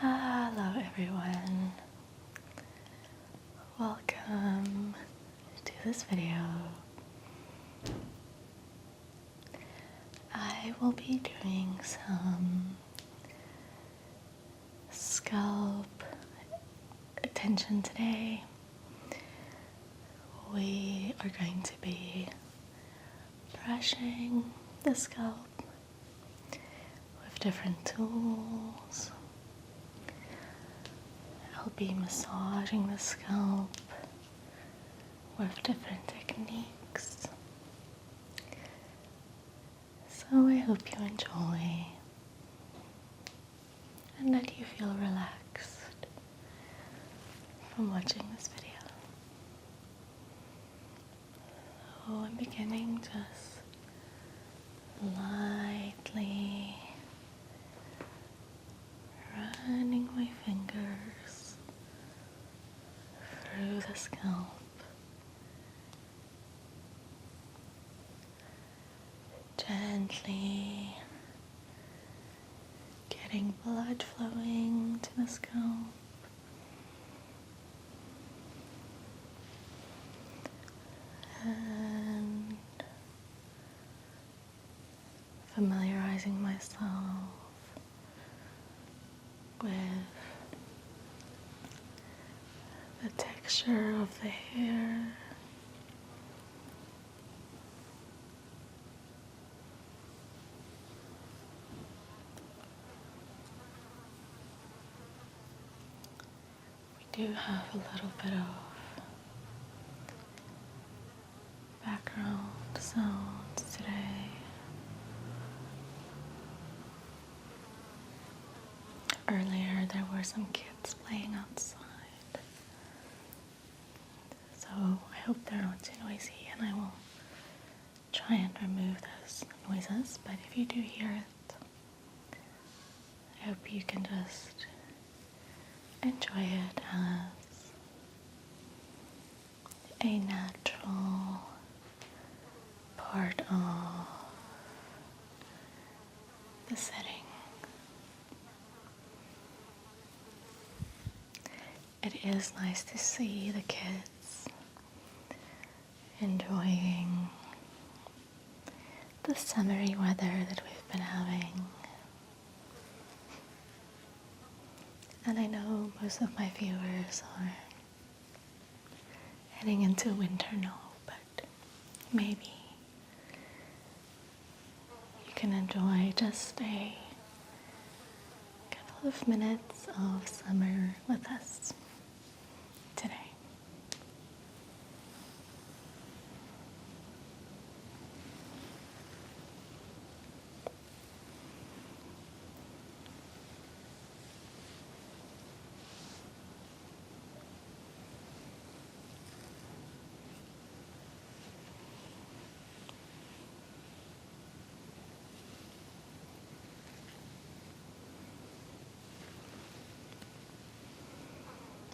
Hello everyone. Welcome to this video. I will be doing some scalp attention today. We are going to be brushing the scalp with different tools. I'll be massaging the scalp with different techniques. So I hope you enjoy and that you feel relaxed from watching this video. So I'm beginning just lightly running my fingers through the scalp, gently getting blood flowing to the scalp. And familiarizing myself with the texture of the hair. We do have a little bit of background sounds today. Earlier there were some kids playing outside, so I hope they're not too noisy, and I will try and remove those noises, but if you do hear it, I hope you can just enjoy it as a natural part of the setting. It is nice to see the kids enjoying the summery weather that we've been having. And I know most of my viewers are heading into winter now, but maybe you can enjoy just a couple of minutes of summer with us today.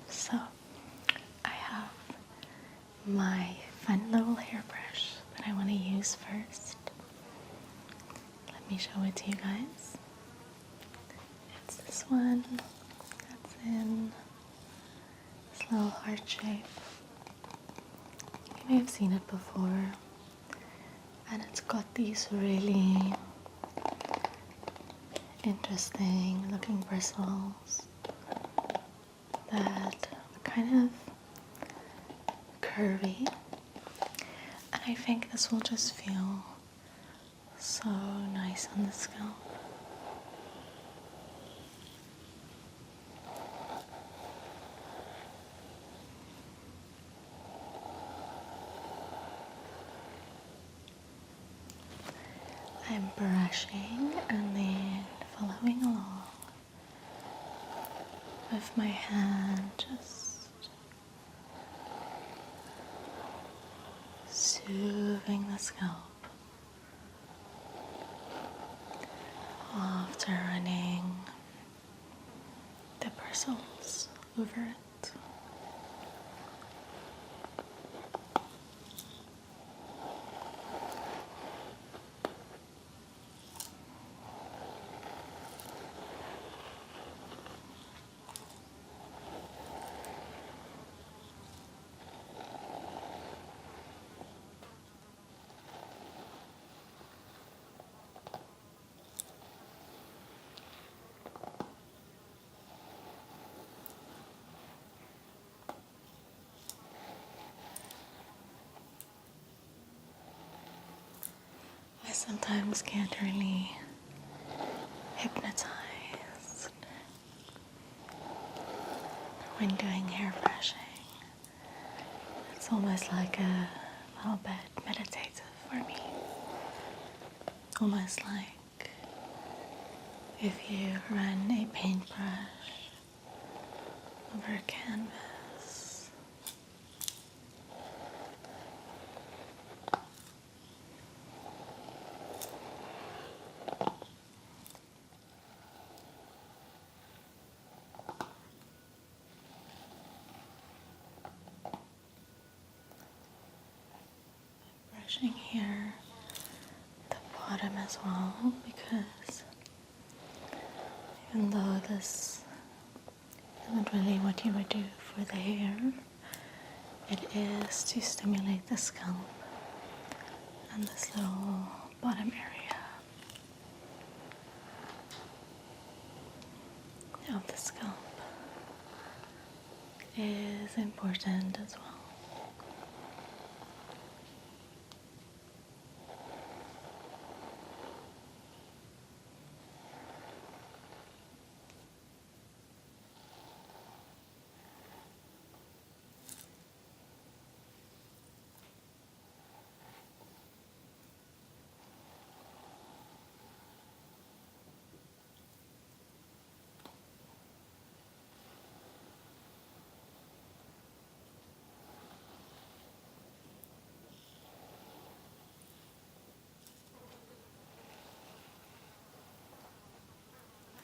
So, I have my fun little hairbrush that I want to use first. Let me show it to you guys. It's this one that's in this little heart shape. You may have seen it before. And it's got these really interesting looking bristles that are kind of curvy, and I think this will just feel so nice on the scalp. I'm brushing and then following along with my hand, just soothing the scalp after running the bristles over it. sometimes get really hypnotized when doing hair brushing. It's almost like a little bit meditative for me. Almost like if you run a paintbrush over a canvas. Brushing here the bottom as well, because even though this isn't really what you would do for the hair, it is to stimulate the scalp and this little bottom area of the scalp is important as well.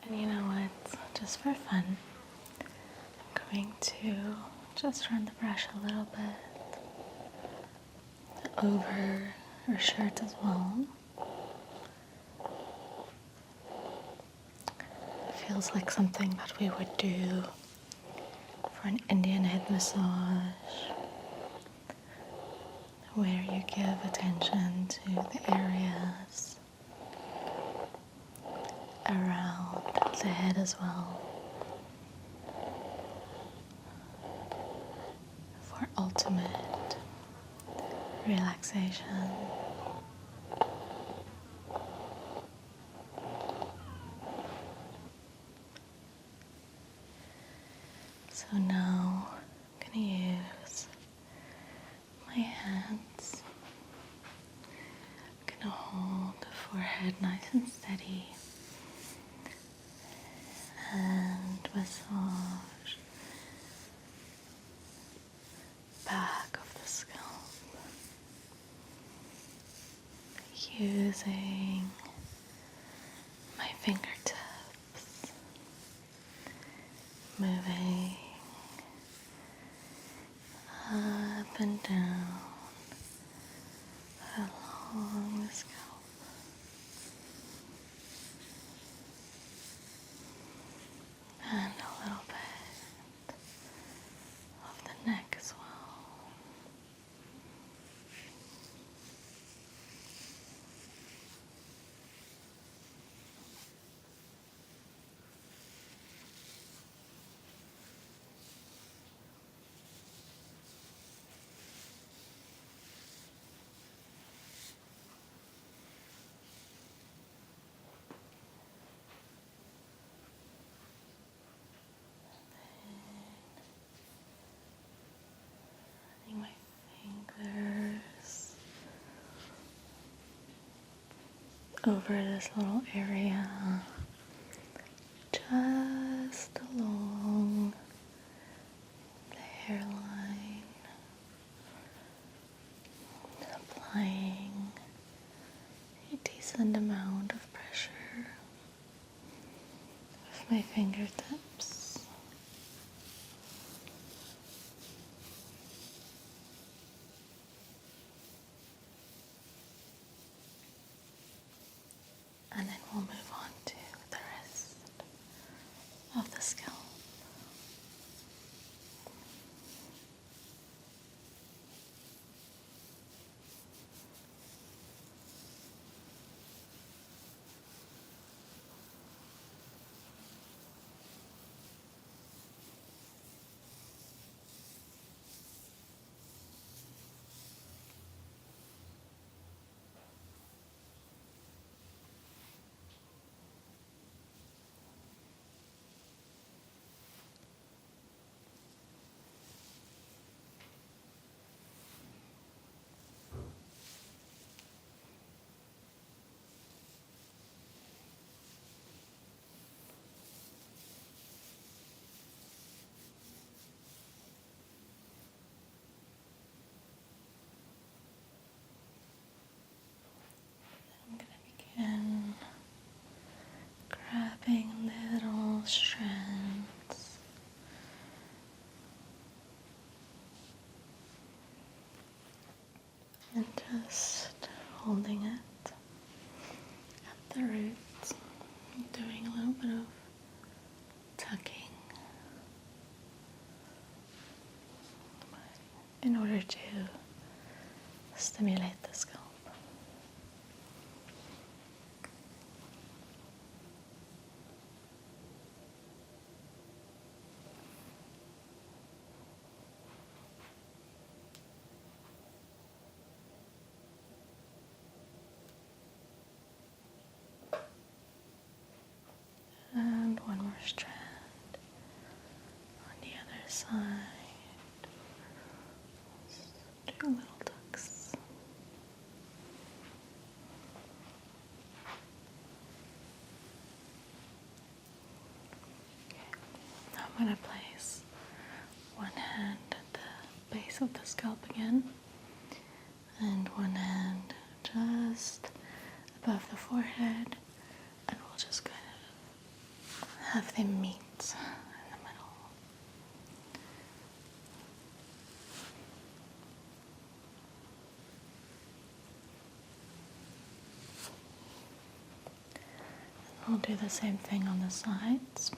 And you know what, just for fun, I'm going to just run the brush a little bit over her shirt as well. It feels like something that we would do for an Indian head massage, where you give attention to the areas around the head as well, for ultimate relaxation. So now I'm going to use my hands. I'm going to hold the forehead nice and steady and massage back of the scalp using my fingertips, moving up and down along the scalp. And a little bit of the neck as well. Running my fingers over this little area, just along the hairline, applying a decent amount of pressure with my fingertips. And then we'll move on to the rest of the scalp. holding it at the roots, doing a little bit of tucking in order to stimulate the scalp. And one more strand on the other side. Just do little tucks. Okay. Now I'm going to place one hand at the base of the scalp again, and one hand just above the forehead, and we'll just kind of have them meet in the middle. And we'll do the same thing on the sides.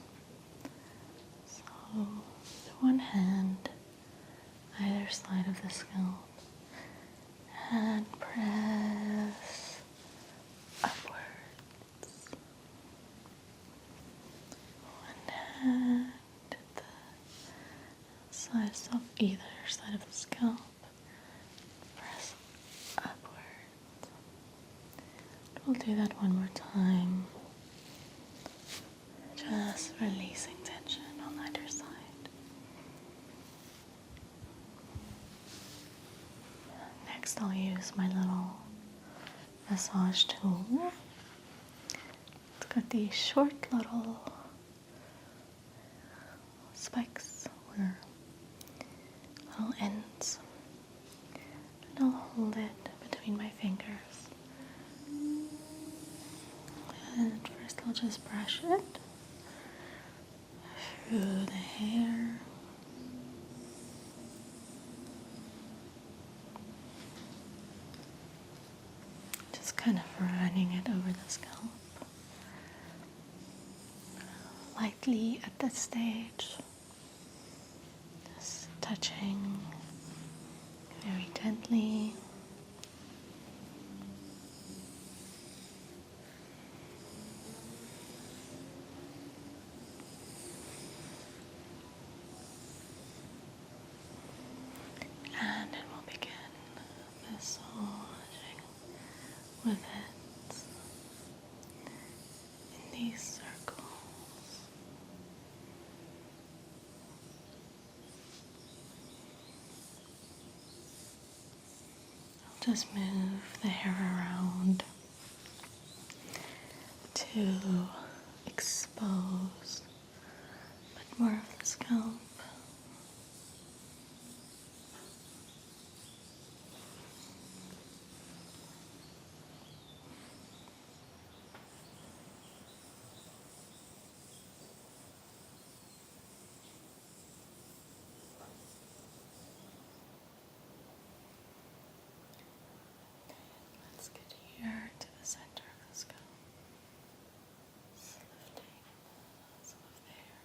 So one hand either side of the scalp, and press upwards. One hand at the sides of either side of the scalp, press upwards. We'll do that one more time, just releasing tension on either side. Next, I'll use my little massage tool. It's got these short little spikes or little ends, and I'll hold it between my fingers. And first I'll just brush it through the hair. Just kind of running it over the scalp. Lightly at this stage. Just touching very gently. And then we'll begin massaging with it in these circles. I'll just move the hair around to expose a bit more of the scalp. Let's get here to the center of the scalp. Just lifting some of the hair.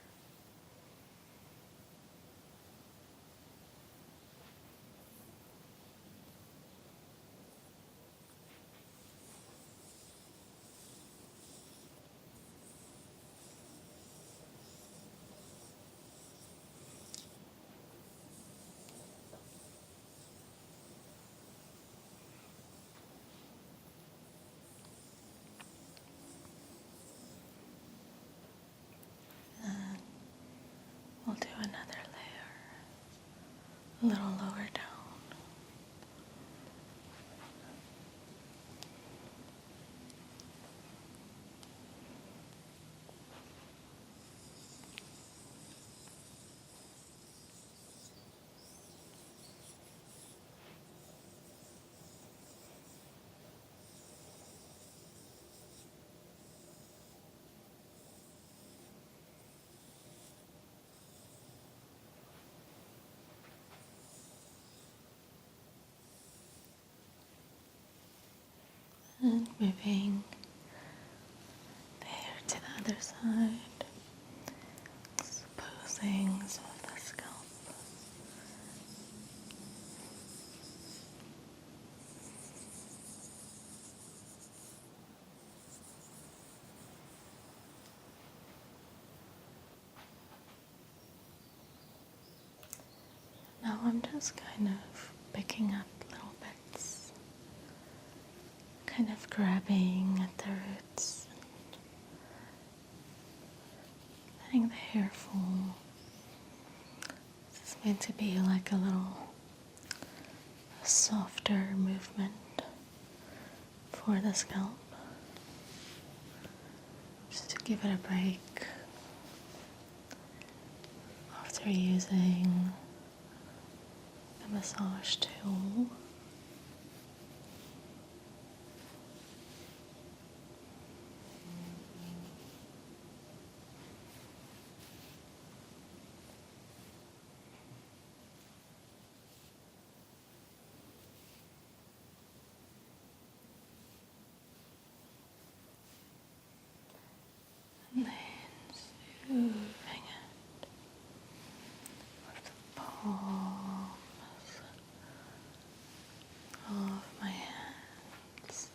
and moving the hair to the other side, exposing some of the scalp. Now I'm just kind of picking up little bits, kind of grabbing at the roots, letting the hair fall. This is meant to be like a little softer movement for the scalp, just to give it a break after using the massage tool. And then soothing it with the palms of my hands.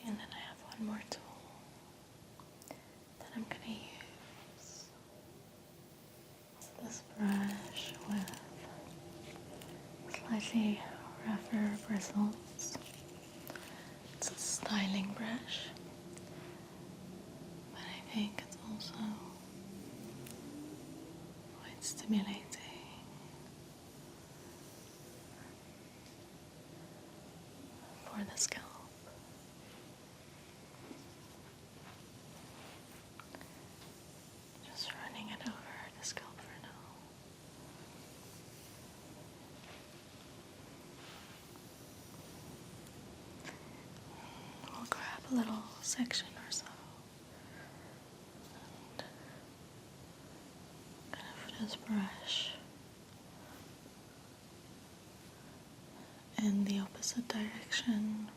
And then I have one more tool that I'm going to use. It's this brush with slightly rougher bristles. It's a styling brush, but I think it's also quite stimulating for the scalp. Just running it over the scalp for now. We'll grab a little section or so and kind of just brush in the opposite direction.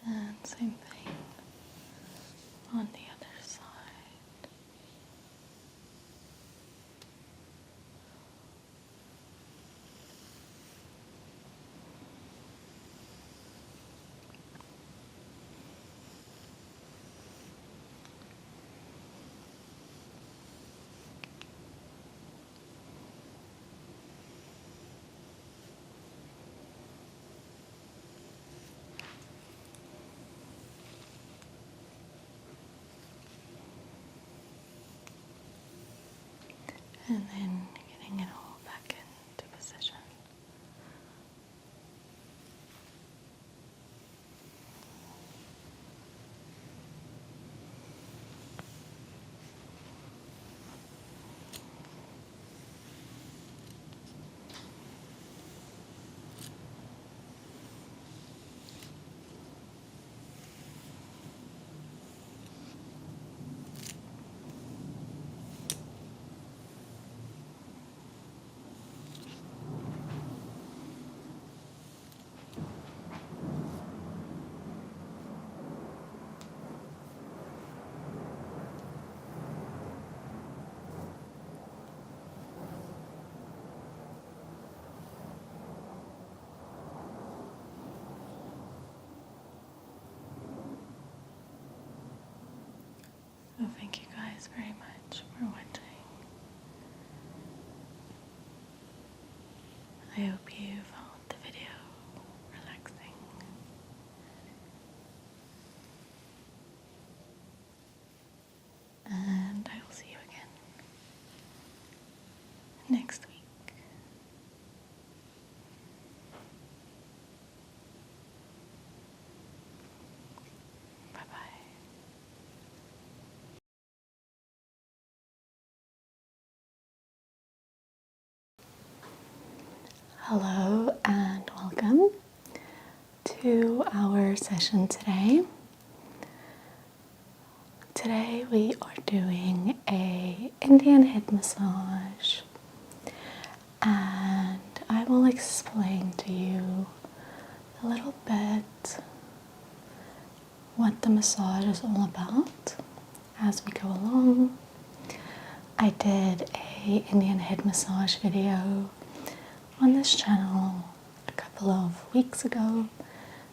And same thing on the other side. And then getting it all back into position. So thank you guys very much for watching. I hope you found the video relaxing. And I will see you again next week. Bye bye. Hello and welcome to our session today. Today we are doing a Indian head massage, and I will explain to you a little bit what the massage is all about as we go along. I did a Indian head massage video on this channel a couple of weeks ago,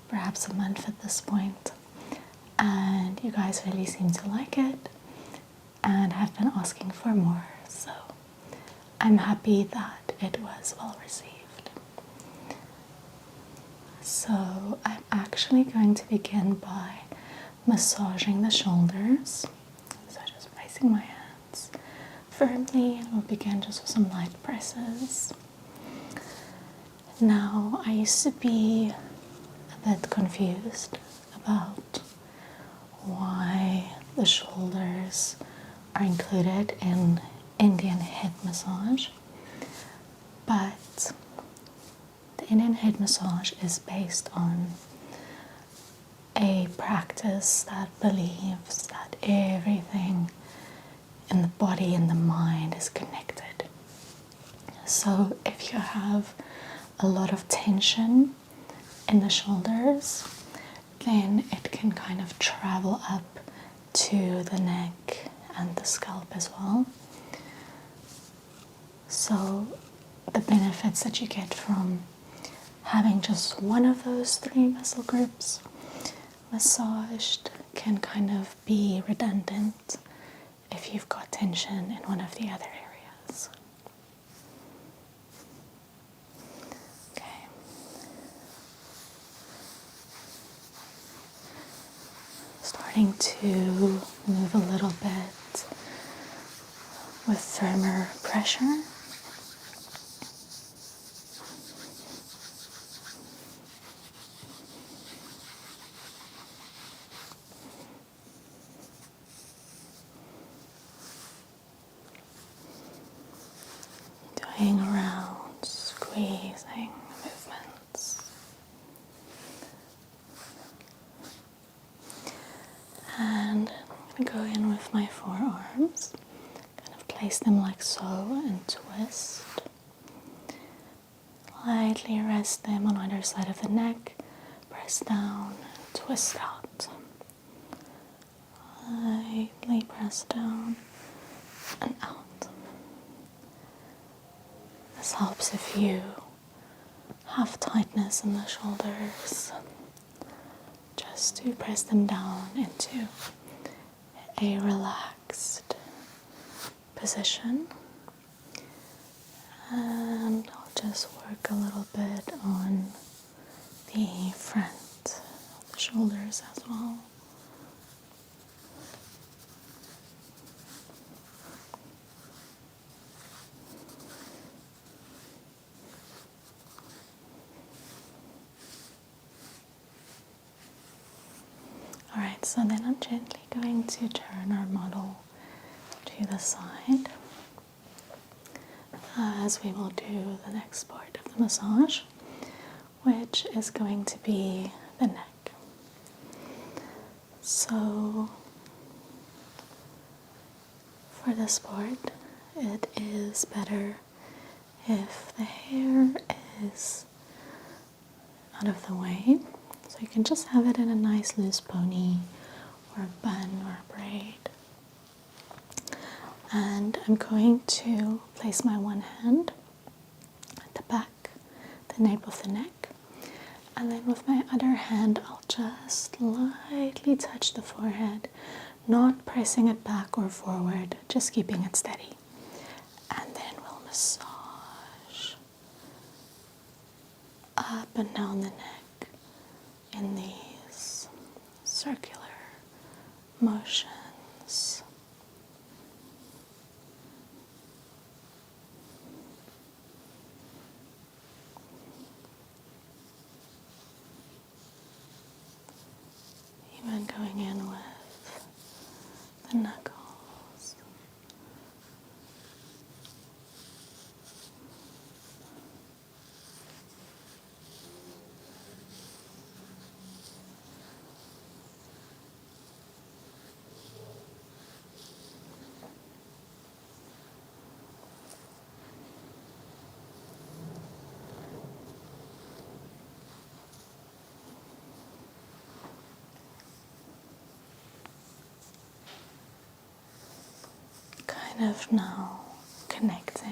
perhaps a month at this point, and you guys really seem to like it and have been asking for more, so I'm happy that it was well received. So I'm actually going to begin by massaging the shoulders, so just placing my hands firmly, and we'll begin just with some light presses. Now, I used to be a bit confused about why the shoulders are included in Indian head massage, but the Indian head massage is based on a practice that believes that everything in the body and the mind is connected. So if you have a lot of tension in the shoulders, then it can kind of travel up to the neck and the scalp as well. So the benefits that you get from having just one of those three muscle groups massaged can kind of be redundant if you've got tension in one of the other areas. Okay. Starting to move a little bit with firmer pressure. Doing around squeezing movements. And I'm going to go in with my forearms, kind of place them like so and twist. Lightly rest them on either side of the neck, press down, twist out. Lightly press down and out. This helps if you have tightness in the shoulders, just to press them down into a relaxed position. And I'll just work a little bit on the front of the shoulders as well. Alright, so then I'm gently going to turn our model to the side as we will do the next part of the massage, which is going to be the neck. So for this part, it is better if the hair is out of the way. So you can just have it in a nice loose pony or a bun or a braid. And I'm going to place my one hand at the back, the nape of the neck, and then with my other hand I'll just lightly touch the forehead, not pressing it back or forward, just keeping it steady. And then we'll massage up and down the neck in these circular motions. Even going in with the knuckles. Kind of now connecting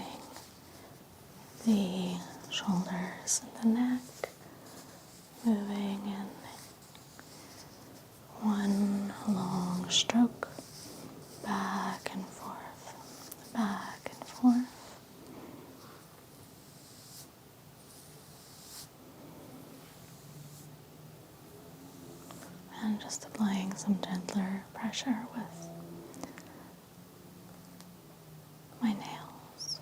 the shoulders and the neck, moving in one long stroke, back and forth, back and forth. And just applying some gentler pressure with my nails.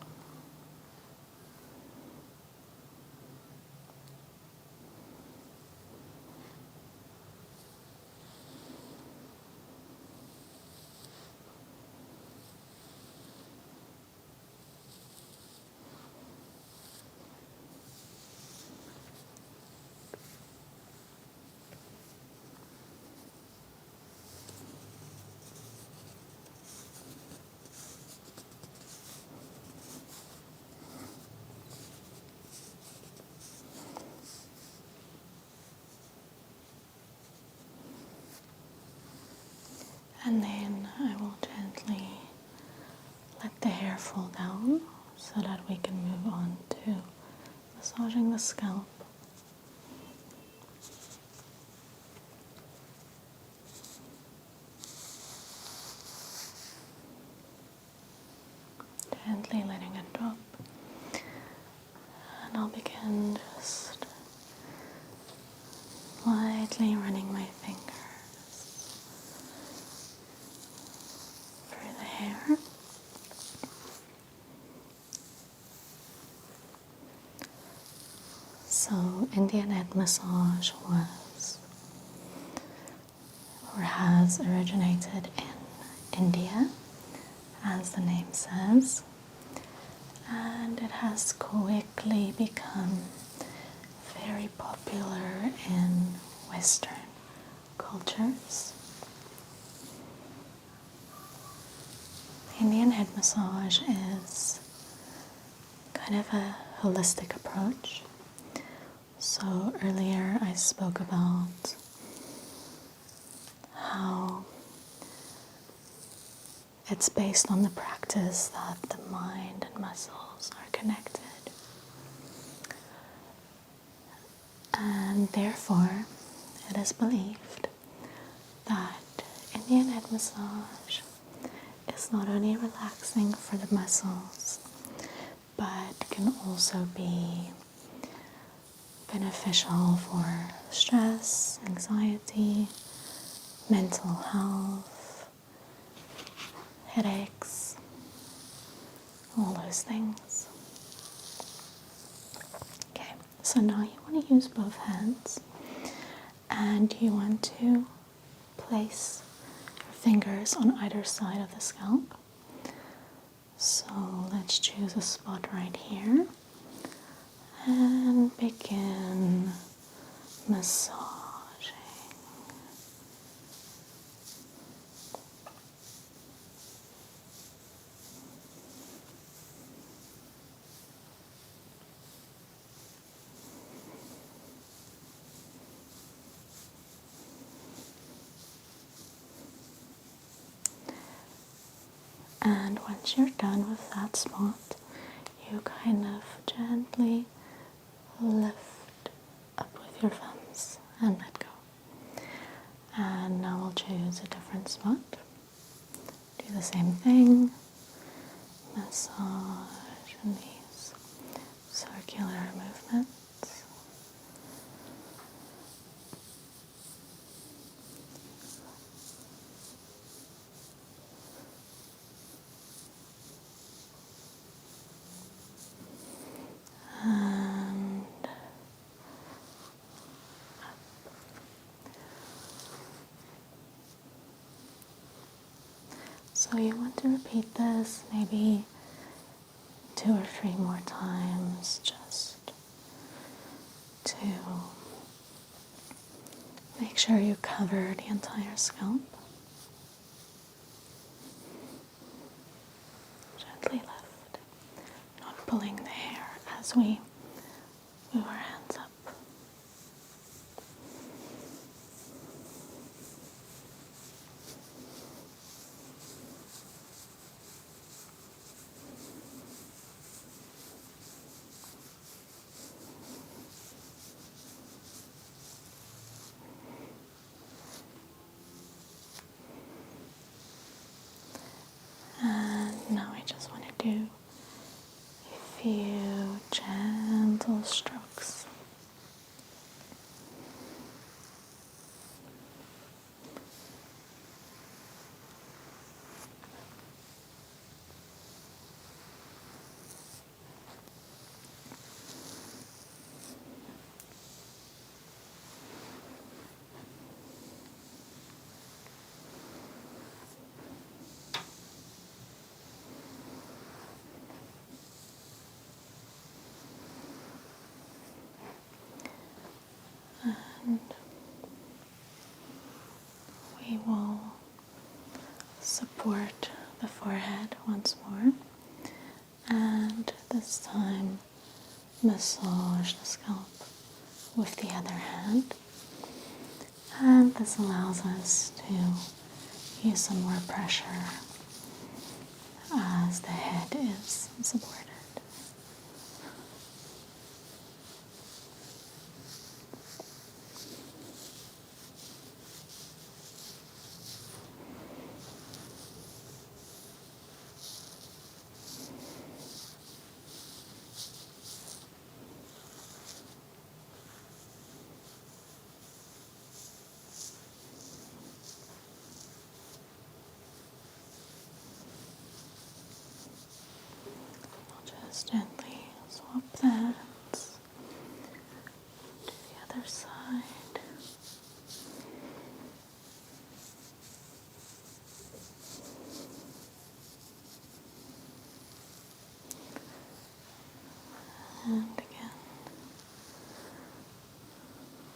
And then I will gently let the hair fall down so that we can move on to massaging the scalp. Gently letting it drop. And I'll begin just lightly running my fingers through the hair. So Indian head massage was or has originated in India, as the name says, and it has quickly become very popular in Western cultures. Indian head massage is kind of a holistic approach. So earlier I spoke about how it's based on the practice that the mind and muscles are connected. And therefore, it is believed that Indian head massage is not only relaxing for the muscles, but can also be beneficial for stress, anxiety, mental health, headaches, all those things. Okay, so now you want to use both hands and you want to place your fingers on either side of the scalp. So let's choose a spot right here and begin massaging. And once you're done with that spot, you kind of gently lift up with your thumbs and let go. And now we'll choose a different spot. Do the same thing. Massage in these circular movements. And so you want to repeat this maybe 2 or 3 more times, just to make sure you cover the entire scalp. Gently lift, not pulling the hair as we move our hands up. And now I just want to do a few gentle strokes. And we will support the forehead once more, and this time massage the scalp with the other hand. And this allows us to use some more pressure as the head is supported. Just gently swap that to the other side. And again,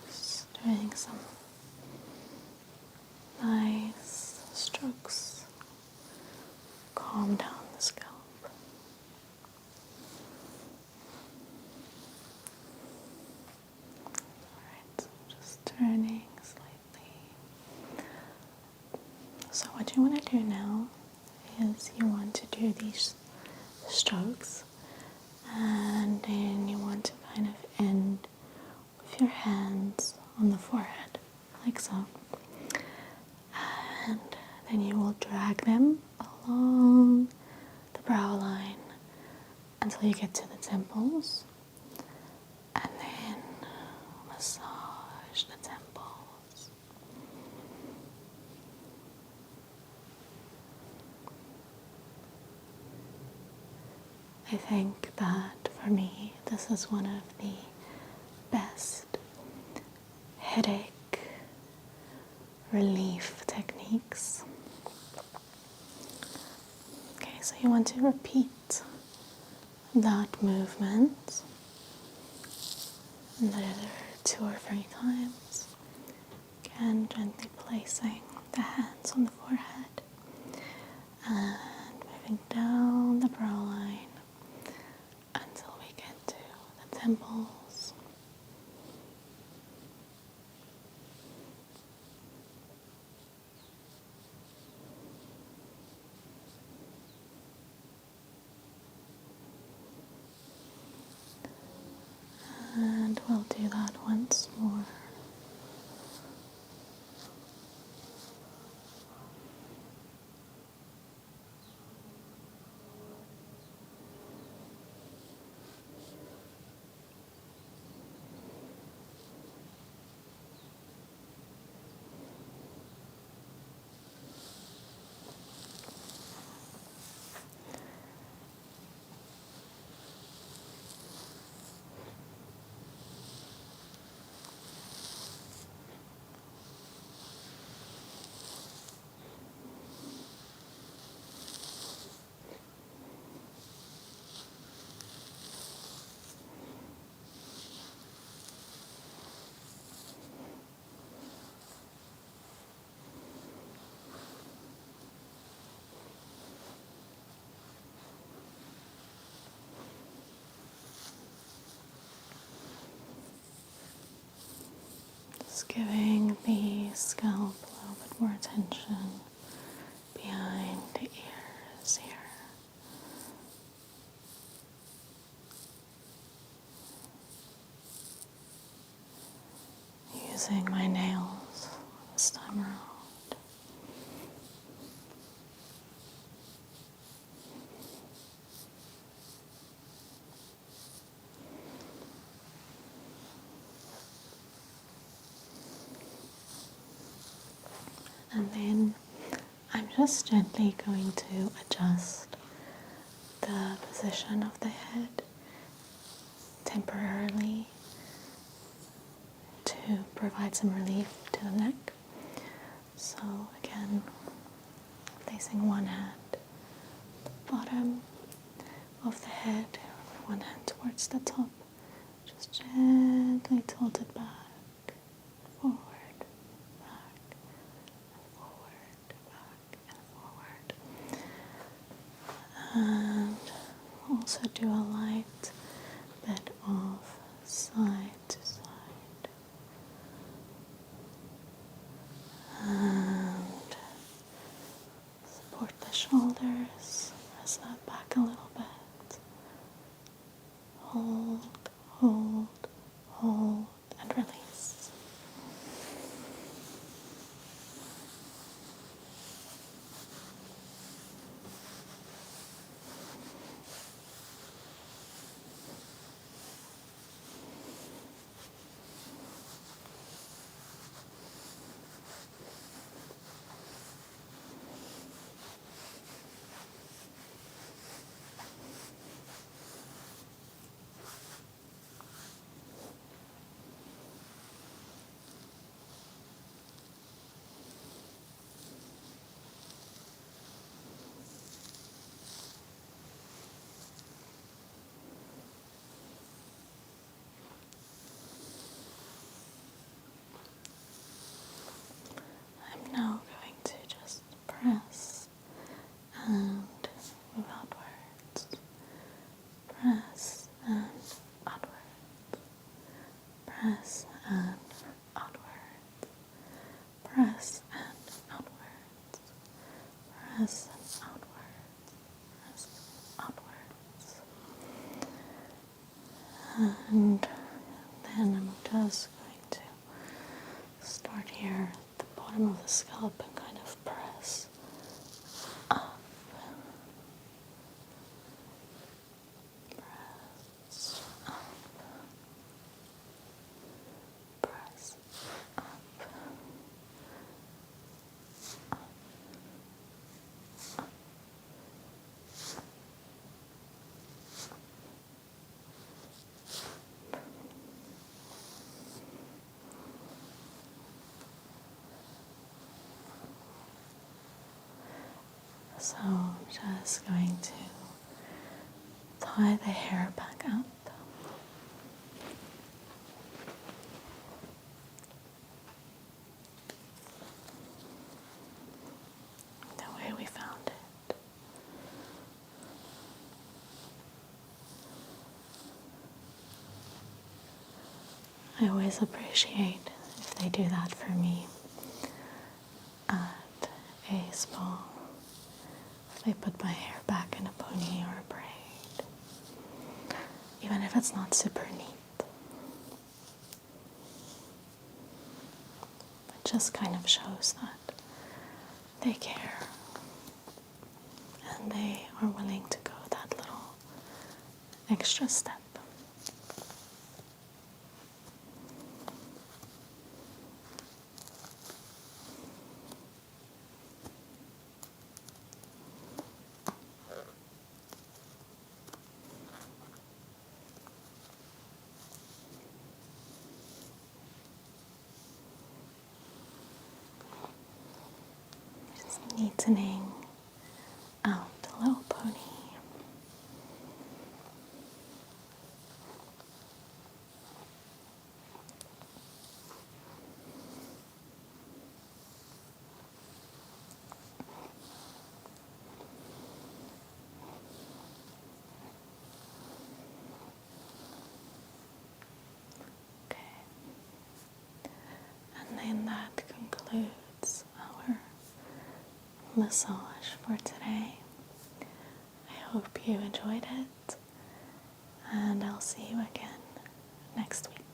just doing some nice strokes, calm down the scalp. Alright, so just turning slightly. So what you want to do now is you want to do these strokes, and then you want to kind of end with your hands on the forehead, like so. And then you will drag them along the brow line until you get to the temples, and then massage the temples. I think that for me, this is one of the best headache relief techniques. Okay, so you want to repeat that movement another 2 or 3 times. Again, gently placing the hands on the forehead and moving down the brow line until we get to the temples. And we'll do that once more. Just giving the scalp a little bit more attention behind the ears here. Using my nails this time around. And then I'm just gently going to adjust the position of the head temporarily to provide some relief to the neck. So again, placing one hand at the bottom of the head, one hand towards the top, just gently tilt it back, forward, back, forward, back, and forward. And also do a light bit of side to side. And support the shoulders, press that back a little bit. Hold, hold, hold, and release. I'm now going to just press and move outwards. Press and outwards. Press and outwards. Press and outwards. Press and outwards. Press outwards. And then I'm just going to start here at the bottom of the scalp and kind of press up. Press up. Press up. So I'm just going to tie the hair back up. The way we found it. I always appreciate if they do that for me at a spa. If they put my hair back in a pony or a braid. Even if it's not super neat. It just kind of shows that they care. And they are willing to go that little extra step. Just neatening out a little pony. Okay. And then that concludes our massage for today. I hope you enjoyed it, and I'll see you again next week.